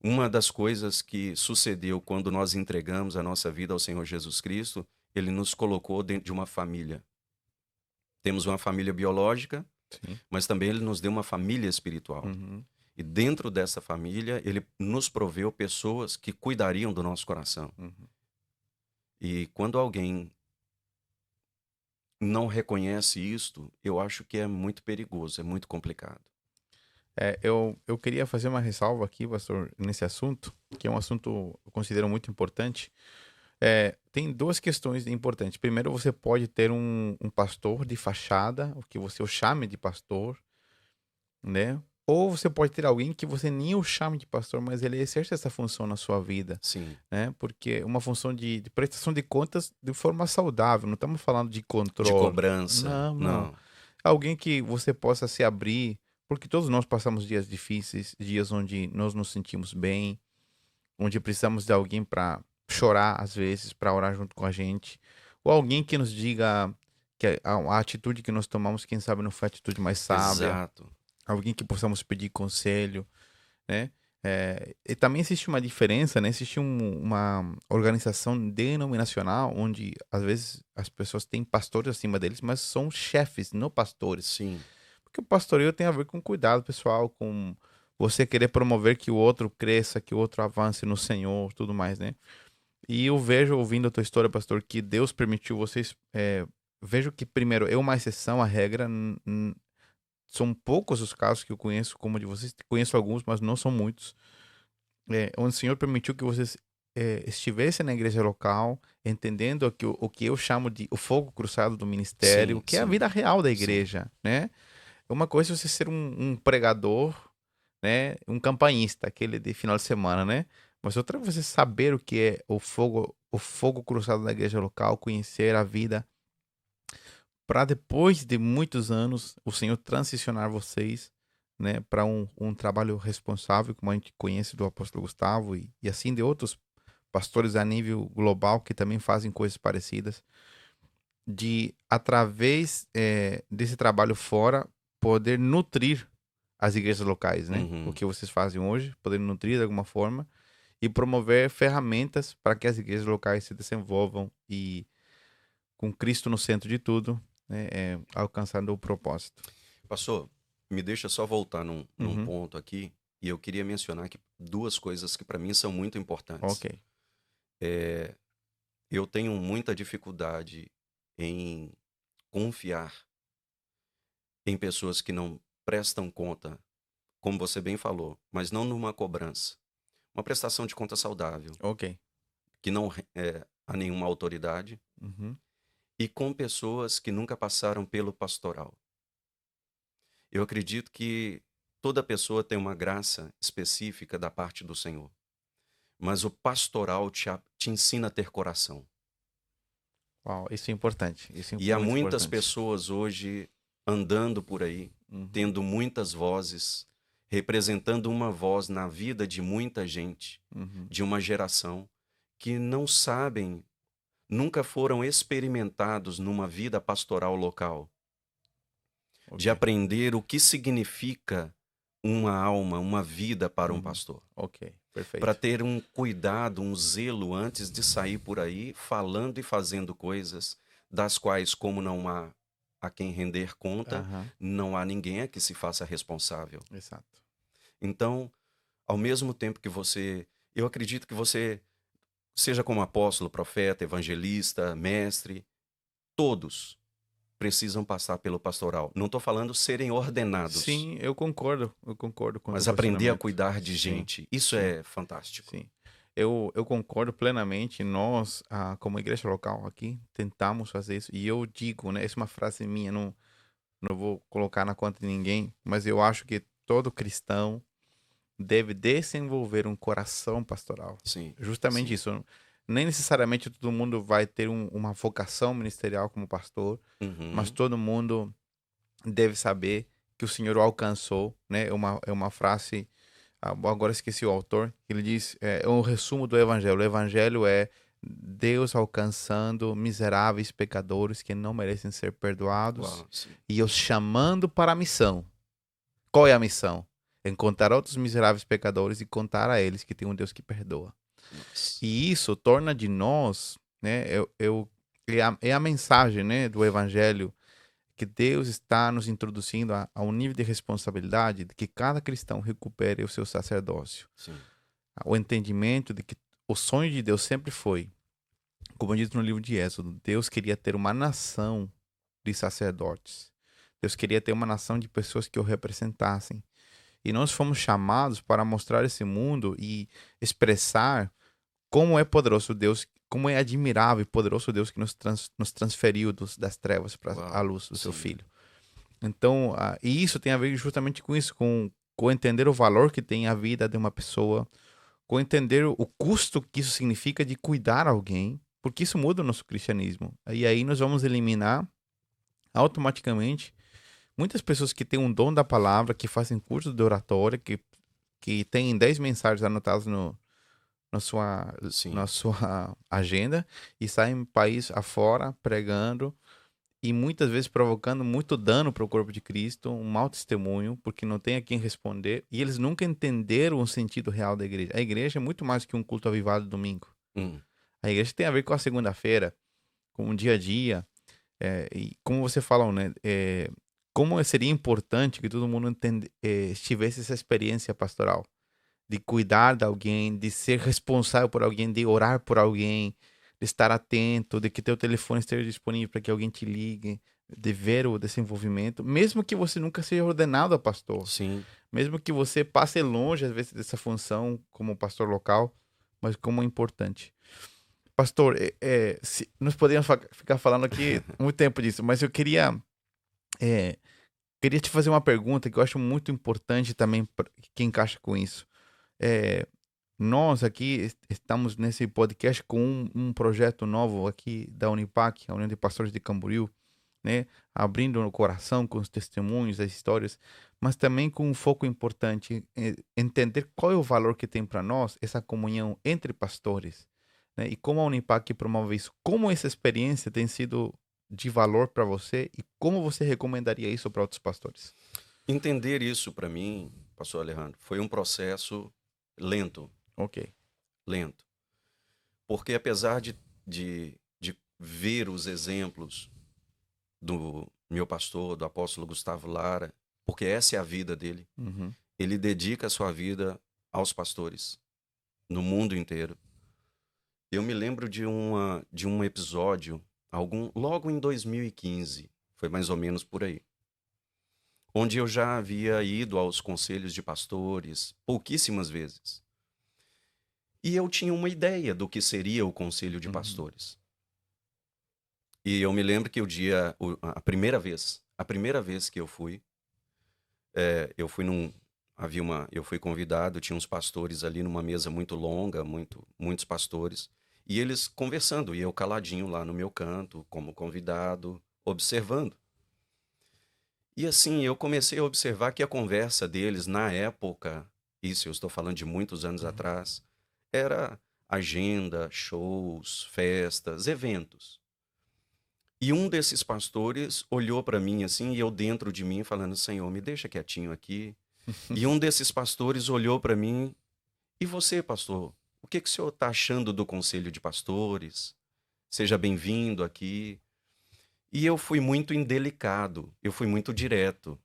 Uma das coisas que sucedeu quando nós entregamos a nossa vida ao Senhor Jesus Cristo, ele nos colocou dentro de uma família. Temos uma família biológica, Sim. mas também ele nos deu uma família espiritual. Uhum. E dentro dessa família, ele nos proveu pessoas que cuidariam do nosso coração. Uhum. E quando alguém não reconhece isto, eu acho que é muito perigoso, é muito complicado. Eu queria fazer uma ressalva aqui, pastor, nesse assunto, que é um assunto eu considero muito importante. Tem duas questões importantes. Primeiro, você pode ter um pastor de fachada, o que você o chame de pastor, né? Ou você pode ter alguém que você nem o chame de pastor, mas ele exerce essa função na sua vida, Sim. né? Porque é uma função de prestação de contas de forma saudável. Não estamos falando de De controle. cobrança, Não, não. não. Alguém que você possa se abrir, porque todos nós passamos dias difíceis, dias onde nós nos sentimos bem, onde precisamos de alguém para chorar às vezes, para orar junto com a gente, ou alguém que nos diga que a atitude que nós tomamos, quem sabe não foi a atitude mais sábia, Exato. alguém que possamos pedir conselho, né? E também existe uma diferença, né? Existe uma organização denominacional onde às vezes as pessoas têm pastores acima deles, mas são chefes, não pastores. Sim. Porque o pastoreio tem a ver com cuidado pessoal, com você querer promover que o outro cresça, que o outro avance no Senhor, tudo mais, né? E eu vejo, ouvindo a tua história, pastor, que Deus permitiu vocês. Vejo que, primeiro, é uma exceção à regra. São poucos os casos que eu conheço, como o de vocês. Conheço alguns, mas não são muitos. Onde o Senhor permitiu que vocês estivessem na igreja local, entendendo o que eu chamo de o fogo cruzado do ministério, Sim, que é a sim, vida real da sim. igreja, né? Uma coisa é você ser um pregador, né? Um campanhista, aquele de final de semana, né? Mas outra é você saber o que é o fogo cruzado da igreja local, conhecer a vida, para depois de muitos anos o Senhor transicionar vocês, né? Para um trabalho responsável, como a gente conhece do apóstolo Gustavo e assim de outros pastores a nível global que também fazem coisas parecidas, de através desse trabalho fora poder nutrir as igrejas locais, né? O Uhum. que vocês fazem hoje, poder nutrir de alguma forma e promover ferramentas para que as igrejas locais se desenvolvam e com Cristo no centro de tudo, né? Alcançando o propósito. Pastor, me deixa só voltar num Uhum. ponto aqui, e eu queria mencionar que duas coisas que para mim são muito importantes. Ok. É, eu tenho muita dificuldade em confiar em pessoas que não prestam conta, como você bem falou, mas não numa cobrança. Uma prestação de conta saudável, Ok. que não há nenhuma autoridade, Uhum. e com pessoas que nunca passaram pelo pastoral. Eu acredito que toda pessoa tem uma graça específica da parte do Senhor, mas o pastoral te ensina a ter coração. Uau, isso é importante. Isso é E há muito muitas importante. pessoas hoje andando por aí, Uhum. tendo muitas vozes, representando uma voz na vida de muita gente, Uhum. de uma geração que não sabem, nunca foram experimentados numa vida pastoral local, de Ok. aprender o que significa uma alma, uma vida para um Uhum. pastor. Ok. Para Perfeito. ter um cuidado, um zelo antes de sair por aí falando e fazendo coisas das quais, como não há a quem render conta, Aham. não há ninguém a que se faça responsável. Exato. Então, ao mesmo tempo que você, eu acredito que você, seja como apóstolo, profeta, evangelista, mestre, todos precisam passar pelo pastoral. Não estou falando serem ordenados, Sim, eu concordo com o teu mas aprender a posicionamento. cuidar de Sim, gente. Isso sim, é fantástico. sim. Eu concordo plenamente. Nós, como igreja local aqui, tentamos fazer isso. E eu digo, né? Essa é uma frase minha, não vou colocar na conta de ninguém, mas eu acho que todo cristão deve desenvolver um coração pastoral. Sim, Justamente sim. isso. Nem necessariamente todo mundo vai ter uma vocação ministerial como pastor, mas Uhum. todo mundo deve saber que o Senhor o alcançou, né? É uma frase, agora esqueci o autor, ele diz, é um resumo do Evangelho. O Evangelho é Deus alcançando miseráveis pecadores que não merecem ser perdoados Uau, sim. e os chamando para a missão. Qual é a missão? Encontrar outros miseráveis pecadores e contar a eles que tem um Deus que perdoa. Nossa. E isso torna de nós, né? É a mensagem, né, do Evangelho que Deus está nos introduzindo a um nível de responsabilidade de que cada cristão recupere o seu sacerdócio. Sim. O entendimento de que o sonho de Deus sempre foi, como diz no livro de Êxodo, Deus queria ter uma nação de sacerdotes. Deus queria ter uma nação de pessoas que o representassem. E nós fomos chamados para mostrar esse mundo e expressar como é poderoso Deus, como é admirável e poderoso Deus que nos transferiu das trevas para a Uau, luz do seu sim. Filho. Então, e isso tem a ver justamente com isso, com entender o valor que tem a vida de uma pessoa, com entender o custo que isso significa de cuidar alguém, porque isso muda o nosso cristianismo. E aí nós vamos eliminar automaticamente muitas pessoas que têm um dom da palavra, que fazem curso de oratória, que têm 10 mensagens anotadas na sua, na Sim. sua agenda e saem país afora pregando e muitas vezes provocando muito dano para o corpo de Cristo, um mau testemunho, porque não tem a quem responder, e eles nunca entenderam o sentido real da igreja. A igreja é muito mais que um culto avivado domingo. Hum. A igreja tem a ver com a segunda-feira, com o dia a dia, e como você falou, né? Como seria importante que todo mundo tivesse essa experiência pastoral, de cuidar de alguém, de ser responsável por alguém, de orar por alguém, de estar atento, de que teu telefone esteja disponível para que alguém te ligue, de ver o desenvolvimento, mesmo que você nunca seja ordenado a pastor, Sim. mesmo que você passe longe às vezes dessa função como pastor local, mas como é importante. Pastor, nós podemos ficar falando aqui muito tempo disso, mas eu é, queria te fazer uma pergunta que eu acho muito importante também, que encaixa com isso. É, Nós aqui estamos nesse podcast com um projeto novo aqui da Unipac, a União de Pastores de Camboriú, né? Abrindo o coração com os testemunhos, as histórias, mas também com um foco importante, entender qual é o valor que tem para nós essa comunhão entre pastores, né? E como a Unipac promove isso, como essa experiência tem sido de valor para você e como você recomendaria isso para outros pastores? Entender isso para mim, pastor Alejandro, foi um processo lento, Ok. lento. Porque apesar de ver os exemplos do meu pastor, do apóstolo Gustavo Lara, porque essa é a vida dele, Uhum. ele dedica a sua vida aos pastores no mundo inteiro. Eu me lembro de um episódio, logo em 2015, foi mais ou menos por aí, onde eu já havia ido aos conselhos de pastores pouquíssimas vezes. E eu tinha uma ideia do que seria o conselho de Uhum. pastores. E eu me lembro que a primeira vez que eu fui eu fui convidado, tinha uns pastores ali numa mesa muito longa, muitos pastores, e eles conversando, e eu caladinho lá no meu canto, como convidado, observando. E assim, eu comecei a observar que a conversa deles na época, isso eu estou falando de muitos anos Uhum. atrás, era agenda, shows, festas, eventos. E um desses pastores olhou para mim assim, e eu dentro de mim falando: Senhor, me deixa quietinho aqui. E um desses pastores olhou para mim: E você, pastor, o que que o senhor está achando do conselho de pastores? Seja bem-vindo aqui. E eu fui muito indelicado, eu fui muito direto.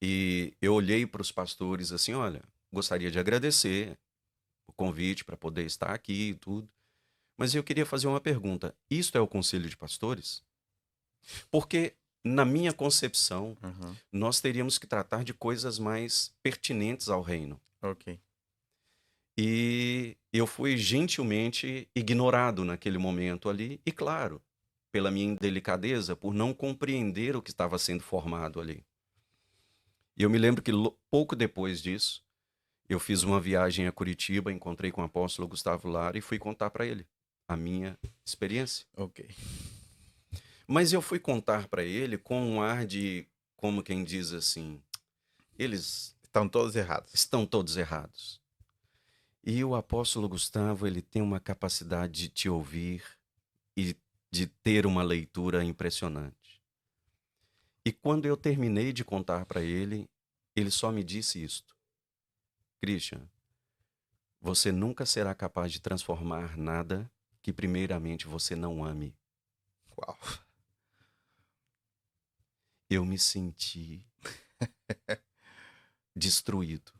E eu olhei para os pastores assim: olha, gostaria de agradecer o convite para poder estar aqui e tudo. Mas eu queria fazer uma pergunta: isto é o conselho de pastores? Porque, na minha concepção, Uhum. nós teríamos que tratar de coisas mais pertinentes ao reino. Ok. E eu fui gentilmente ignorado naquele momento ali, e claro, pela minha indelicadeza, por não compreender o que estava sendo formado ali. E eu me lembro que pouco depois disso, eu fiz uma viagem a Curitiba, encontrei com o apóstolo Gustavo Lara e fui contar para ele a minha experiência. Ok. Mas eu fui contar para ele com um ar de, como quem diz assim, eles Estão todos errados. estão todos errados. E o apóstolo Gustavo, ele tem uma capacidade de te ouvir e de ter uma leitura impressionante. E quando eu terminei de contar para ele só me disse isto: Christian, você nunca será capaz de transformar nada que primeiramente você não ame. Uau. Eu me senti destruído.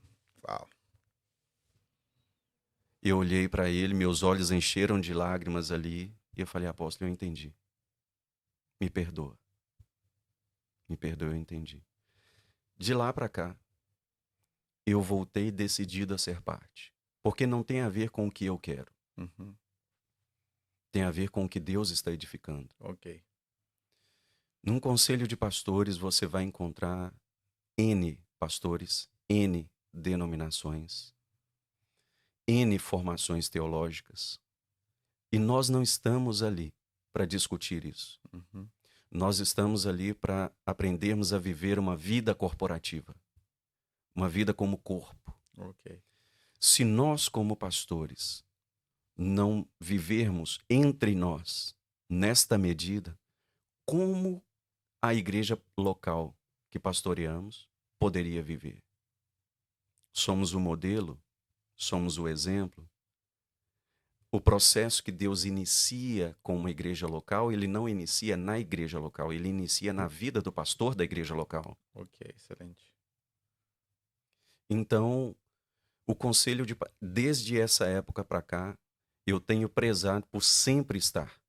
Uau. Eu olhei para ele, meus olhos encheram de lágrimas ali, e eu falei: apóstolo, eu entendi. Me perdoa. Me perdoa, eu entendi. De lá para cá, eu voltei decidido a ser parte. Porque não tem a ver com o que eu quero. Uhum. Tem a ver com o que Deus está edificando. Ok. Num conselho de pastores, você vai encontrar N pastores, N denominações, N formações teológicas. E nós não estamos ali para discutir isso. Uhum. Nós estamos ali para aprendermos a viver uma vida corporativa, uma vida como corpo. Ok. Se nós, como pastores, não vivermos entre nós nesta medida, como a igreja local que pastoreamos poderia viver? Somos o modelo, somos o exemplo. O processo que Deus inicia com uma igreja local, ele não inicia na igreja local, ele inicia na vida do pastor da igreja local. Ok, excelente. Então, o conselho desde essa época para cá, eu tenho prezado por sempre estar.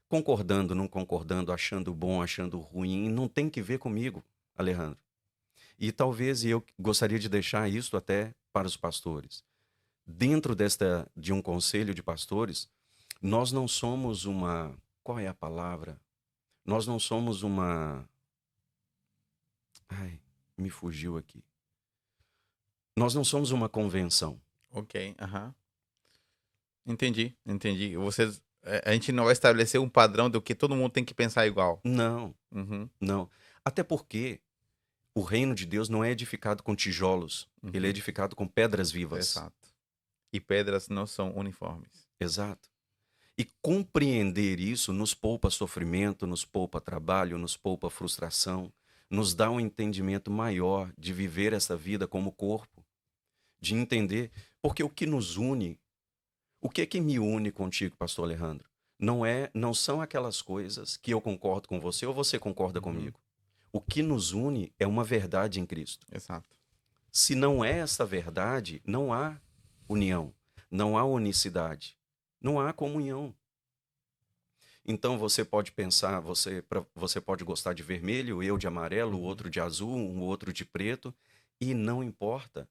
Concordando, não concordando, achando bom, achando ruim, não tem que ver comigo, Alejandro. E talvez eu gostaria de deixar isso até para os pastores. Dentro de um conselho de pastores, nós não somos uma, qual é a palavra? Nós não somos uma, ai, me fugiu aqui. Nós não somos uma convenção. Ok, aham. Entendi, entendi. Vocês, a gente não vai estabelecer um padrão do que todo mundo tem que pensar igual. Não, Uhum. não. Até porque o reino de Deus não é edificado com tijolos, ele é Uhum. edificado com pedras vivas. Exato. E pedras não são uniformes. Exato. E compreender isso nos poupa sofrimento, nos poupa trabalho, nos poupa frustração, nos dá um entendimento maior de viver essa vida como corpo, de entender, porque o que nos une, o que é que me une contigo, pastor Alejandro? Não são aquelas coisas que eu concordo com você ou você concorda Uhum. comigo. O que nos une é uma verdade em Cristo. Exato. Se não é essa verdade, não há união, não há unicidade, não há comunhão. Então você pode pensar, você pode gostar de vermelho, eu de amarelo, o Uhum. outro de azul, um outro de preto, e não importa.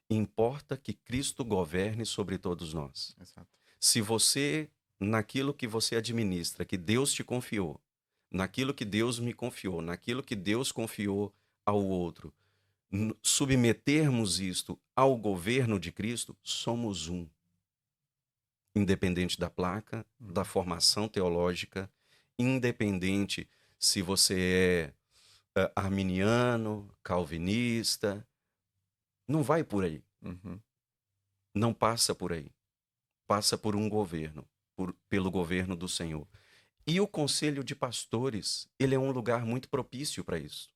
Importa que Cristo governe sobre todos nós. Exato. Se você, naquilo que você administra, que Deus te confiou, naquilo que Deus me confiou, naquilo que Deus confiou ao outro, submetermos isto ao governo de Cristo, somos um. Independente da placa, da Uhum. formação teológica, independente se você é arminiano, calvinista. Não vai por aí. Uhum. Não passa por aí. Passa por um governo, pelo governo do Senhor. E o conselho de pastores, ele é um lugar muito propício para isso.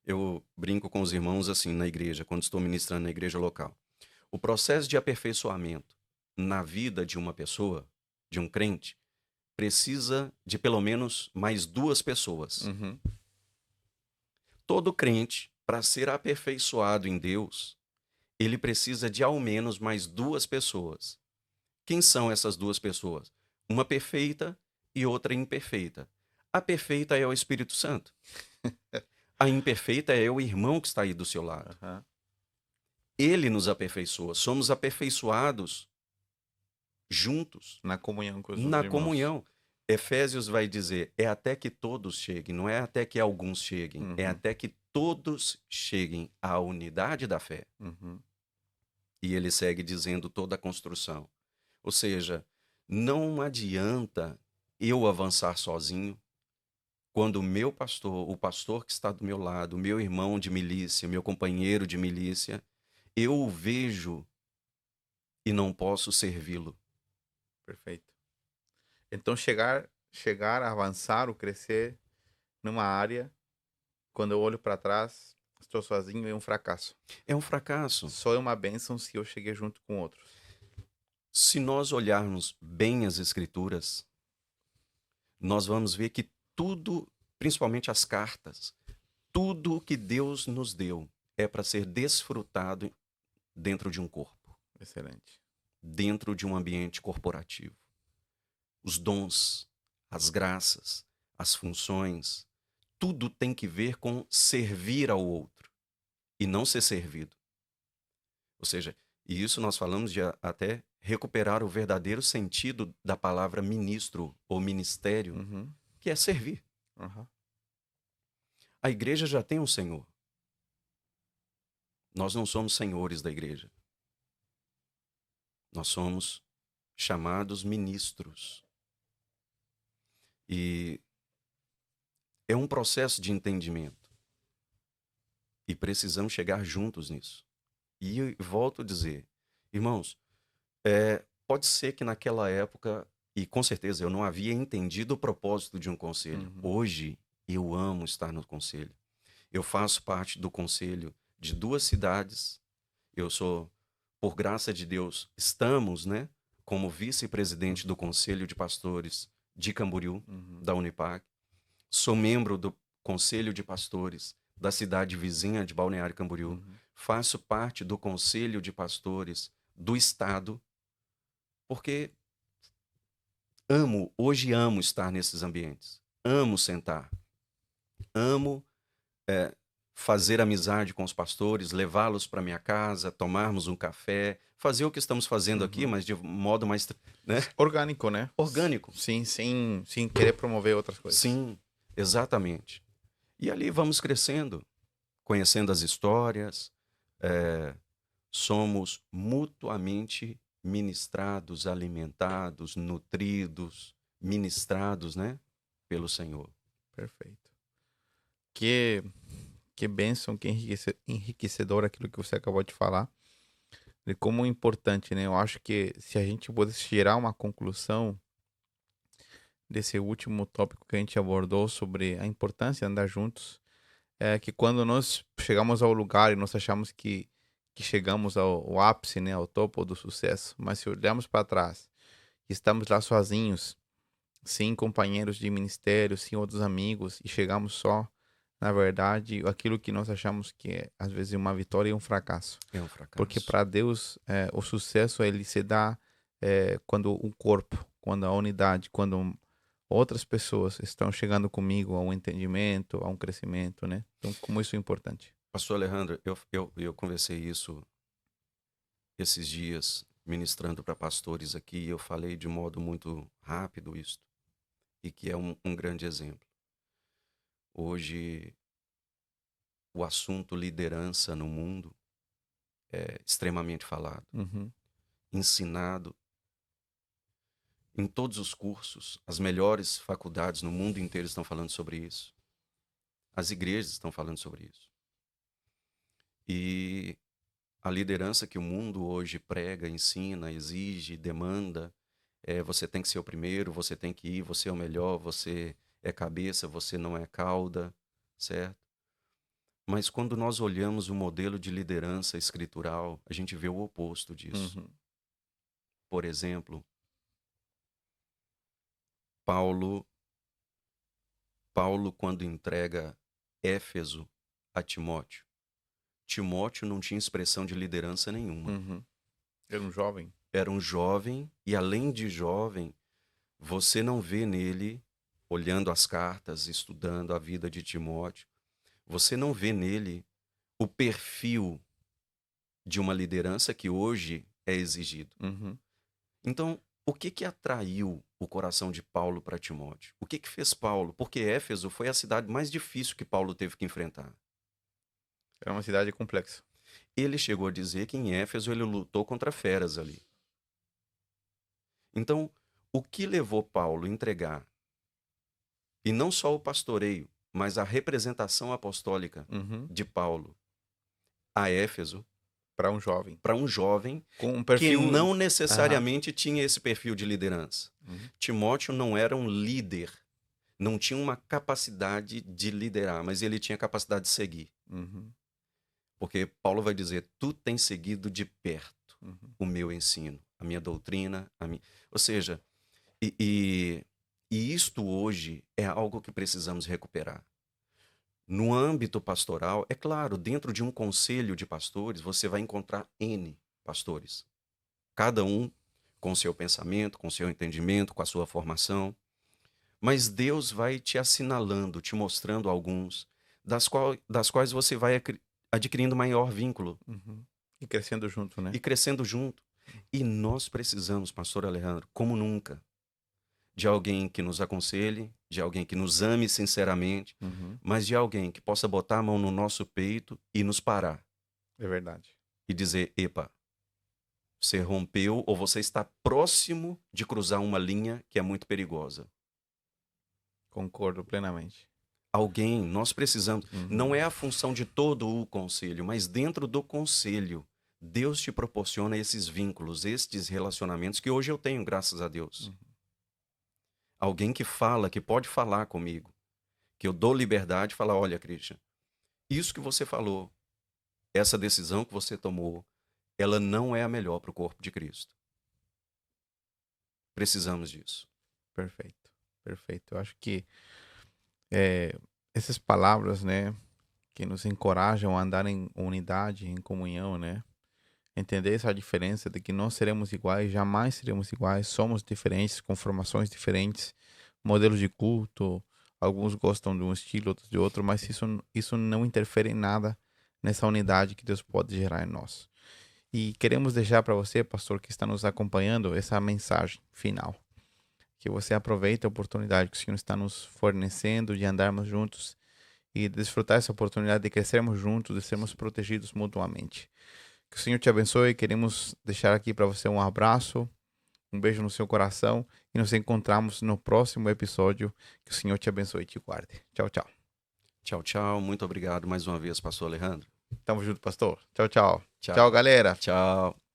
Eu brinco com os irmãos assim na igreja, quando estou ministrando na igreja local. O processo de aperfeiçoamento na vida de uma pessoa, de um crente, precisa de pelo menos mais 2 pessoas. Uhum. Todo crente, para ser aperfeiçoado em Deus, ele precisa de ao menos mais 2 pessoas. Quem são essas 2 pessoas? Uma perfeita e outra imperfeita. A perfeita é o Espírito Santo. A imperfeita é o irmão que está aí do seu lado. Aham. Ele nos aperfeiçoa. Somos aperfeiçoados juntos, Na comunhão com os na outros irmãos. comunhão. Efésios vai dizer, é até que todos cheguem, não é até que alguns cheguem, é Uhum. até que todos cheguem à unidade da fé. Uhum. E ele segue dizendo toda a construção. Ou seja, não adianta eu avançar sozinho quando o meu pastor, o pastor que está do meu lado, o meu irmão de milícia, meu companheiro de milícia, eu o vejo e não posso servi-lo. Perfeito. Então, chegar, avançar ou crescer numa área, quando eu olho para trás, estou sozinho, é um fracasso. É um fracasso. Só é uma bênção se eu cheguei junto com outros. Se nós olharmos bem as Escrituras, nós vamos ver que tudo, principalmente as cartas, tudo que Deus nos deu é para ser desfrutado dentro de um corpo, Excelente. dentro de um ambiente corporativo. Os dons, as graças, as funções, tudo tem que ver com servir ao outro e não ser servido. Ou seja, e isso nós falamos de até recuperar o verdadeiro sentido da palavra ministro ou ministério, Uhum. que é servir. Uhum. A igreja já tem um senhor. Nós não somos senhores da igreja. Nós somos chamados ministros. E é um processo de entendimento. E precisamos chegar juntos nisso. E eu volto a dizer, irmãos, pode ser que naquela época, e com certeza eu não havia entendido o propósito de um conselho. Uhum. Hoje eu amo estar no conselho. Eu faço parte do conselho de 2 cidades. Eu sou, por graça de Deus, estamos, né, como vice-presidente do Conselho de Pastores de Camboriú, Uhum. da Unipac. Sou membro do Conselho de Pastores da cidade vizinha de Balneário Camboriú. Uhum. Faço parte do Conselho de Pastores do Estado, porque hoje amo estar nesses ambientes. Amo sentar. Amo fazer amizade com os pastores, levá-los para minha casa, tomarmos um café, fazer o que estamos fazendo aqui, Uhum. mas de modo mais, né, Orgânico, né? orgânico. Sim, sem querer promover outras coisas. Sim, exatamente. E ali vamos crescendo, conhecendo as histórias, somos mutuamente ministrados, alimentados, nutridos, ministrados, né, pelo Senhor. Perfeito. Que bênção, que enriquecedor aquilo que você acabou de falar. E como importante, né? Eu acho que se a gente pudesse tirar uma conclusão desse último tópico que a gente abordou sobre a importância de andar juntos, é que quando nós chegamos ao lugar e nós achamos que chegamos ao ápice, né? Ao topo do sucesso, mas se olharmos para trás e estamos lá sozinhos, sem companheiros de ministério, sem outros amigos, e chegamos só, na verdade, aquilo que nós achamos que é, às vezes, uma vitória e um fracasso. É um Porque fracasso. para Deus, o sucesso ele se dá quando o corpo, quando a unidade, quando outras pessoas estão chegando comigo a um entendimento, a um crescimento, né? Então, como isso é importante. Pastor Alejandro, eu conversei isso esses dias, ministrando para pastores aqui, e eu falei de modo muito rápido isto, e que é um grande exemplo. Hoje, o assunto liderança no mundo é extremamente falado, Uhum. ensinado, Em todos os cursos, as melhores faculdades no mundo inteiro estão falando sobre isso. As igrejas estão falando sobre isso. E a liderança que o mundo hoje prega, ensina, exige, demanda, você tem que ser o primeiro, você tem que ir, você é o melhor, você é cabeça, você não é cauda, certo? Mas quando nós olhamos o modelo de liderança escritural, a gente vê o oposto disso. Uhum. Por exemplo, Paulo, quando entrega Éfeso a Timóteo, Timóteo não tinha expressão de liderança nenhuma. Uhum. Era um jovem. Era um jovem, e além de jovem, você não vê nele, olhando as cartas, estudando a vida de Timóteo, você não vê nele o perfil de uma liderança que hoje é exigido. Uhum. Então, o que atraiu o coração de Paulo para Timóteo? O que fez Paulo? Porque Éfeso foi a cidade mais difícil que Paulo teve que enfrentar. Era uma cidade complexa. Ele chegou a dizer que em Éfeso ele lutou contra feras ali. Então, o que levou Paulo a entregar, e não só o pastoreio, mas a representação apostólica Uhum. de Paulo a Éfeso, Para um jovem. para um jovem Com um que perfil. não necessariamente tinha esse perfil de liderança. Uhum. Timóteo não era um líder, não tinha uma capacidade de liderar, mas ele tinha capacidade de seguir. Uhum. Porque Paulo vai dizer, tu tens seguido de perto Uhum. o meu ensino, a minha doutrina, Ou seja, e isto hoje é algo que precisamos recuperar. No âmbito pastoral, é claro, dentro de um conselho de pastores, você vai encontrar N pastores. Cada um com seu pensamento, com seu entendimento, com a sua formação. Mas Deus vai te assinalando, te mostrando alguns, das quais você vai adquirindo maior vínculo Uhum. E crescendo junto, né? e crescendo junto. E nós precisamos, pastor Alejandro, como nunca, de alguém que nos aconselhe, de alguém que nos ame sinceramente, Uhum. mas de alguém que possa botar a mão no nosso peito e nos parar É verdade. e dizer, epa, você rompeu ou você está próximo de cruzar uma linha que é muito perigosa. Concordo plenamente. Alguém, nós precisamos. Uhum. Não é a função de todo o conselho, mas dentro do conselho, Deus te proporciona esses vínculos, estes relacionamentos que hoje eu tenho, graças a Deus. Uhum. Alguém que fala, que pode falar comigo, que eu dou liberdade de falar, olha, Christian, isso que você falou, essa decisão que você tomou, ela não é a melhor para o corpo de Cristo. Precisamos disso. Perfeito. Perfeito. Eu acho que essas palavras, né, que nos encorajam a andar em unidade, em comunhão, né? Entender essa diferença de que não seremos iguais, jamais seremos iguais, somos diferentes, com formações diferentes, modelos de culto, alguns gostam de um estilo, outros de outro, mas isso não interfere em nada nessa unidade que Deus pode gerar em nós. E queremos deixar para você, pastor, que está nos acompanhando, essa mensagem final. Que você aproveite a oportunidade que o Senhor está nos fornecendo de andarmos juntos e desfrutar essa oportunidade de crescermos juntos, de sermos protegidos mutuamente. Que o Senhor te abençoe. Queremos deixar aqui para você um abraço, um beijo no seu coração e nos encontramos no próximo episódio. Que o Senhor te abençoe e te guarde. Tchau, tchau. Tchau, tchau. Muito obrigado mais uma vez, pastor Alejandro. Tamo junto, pastor. Tchau, tchau. Tchau. Tchau, galera. Tchau.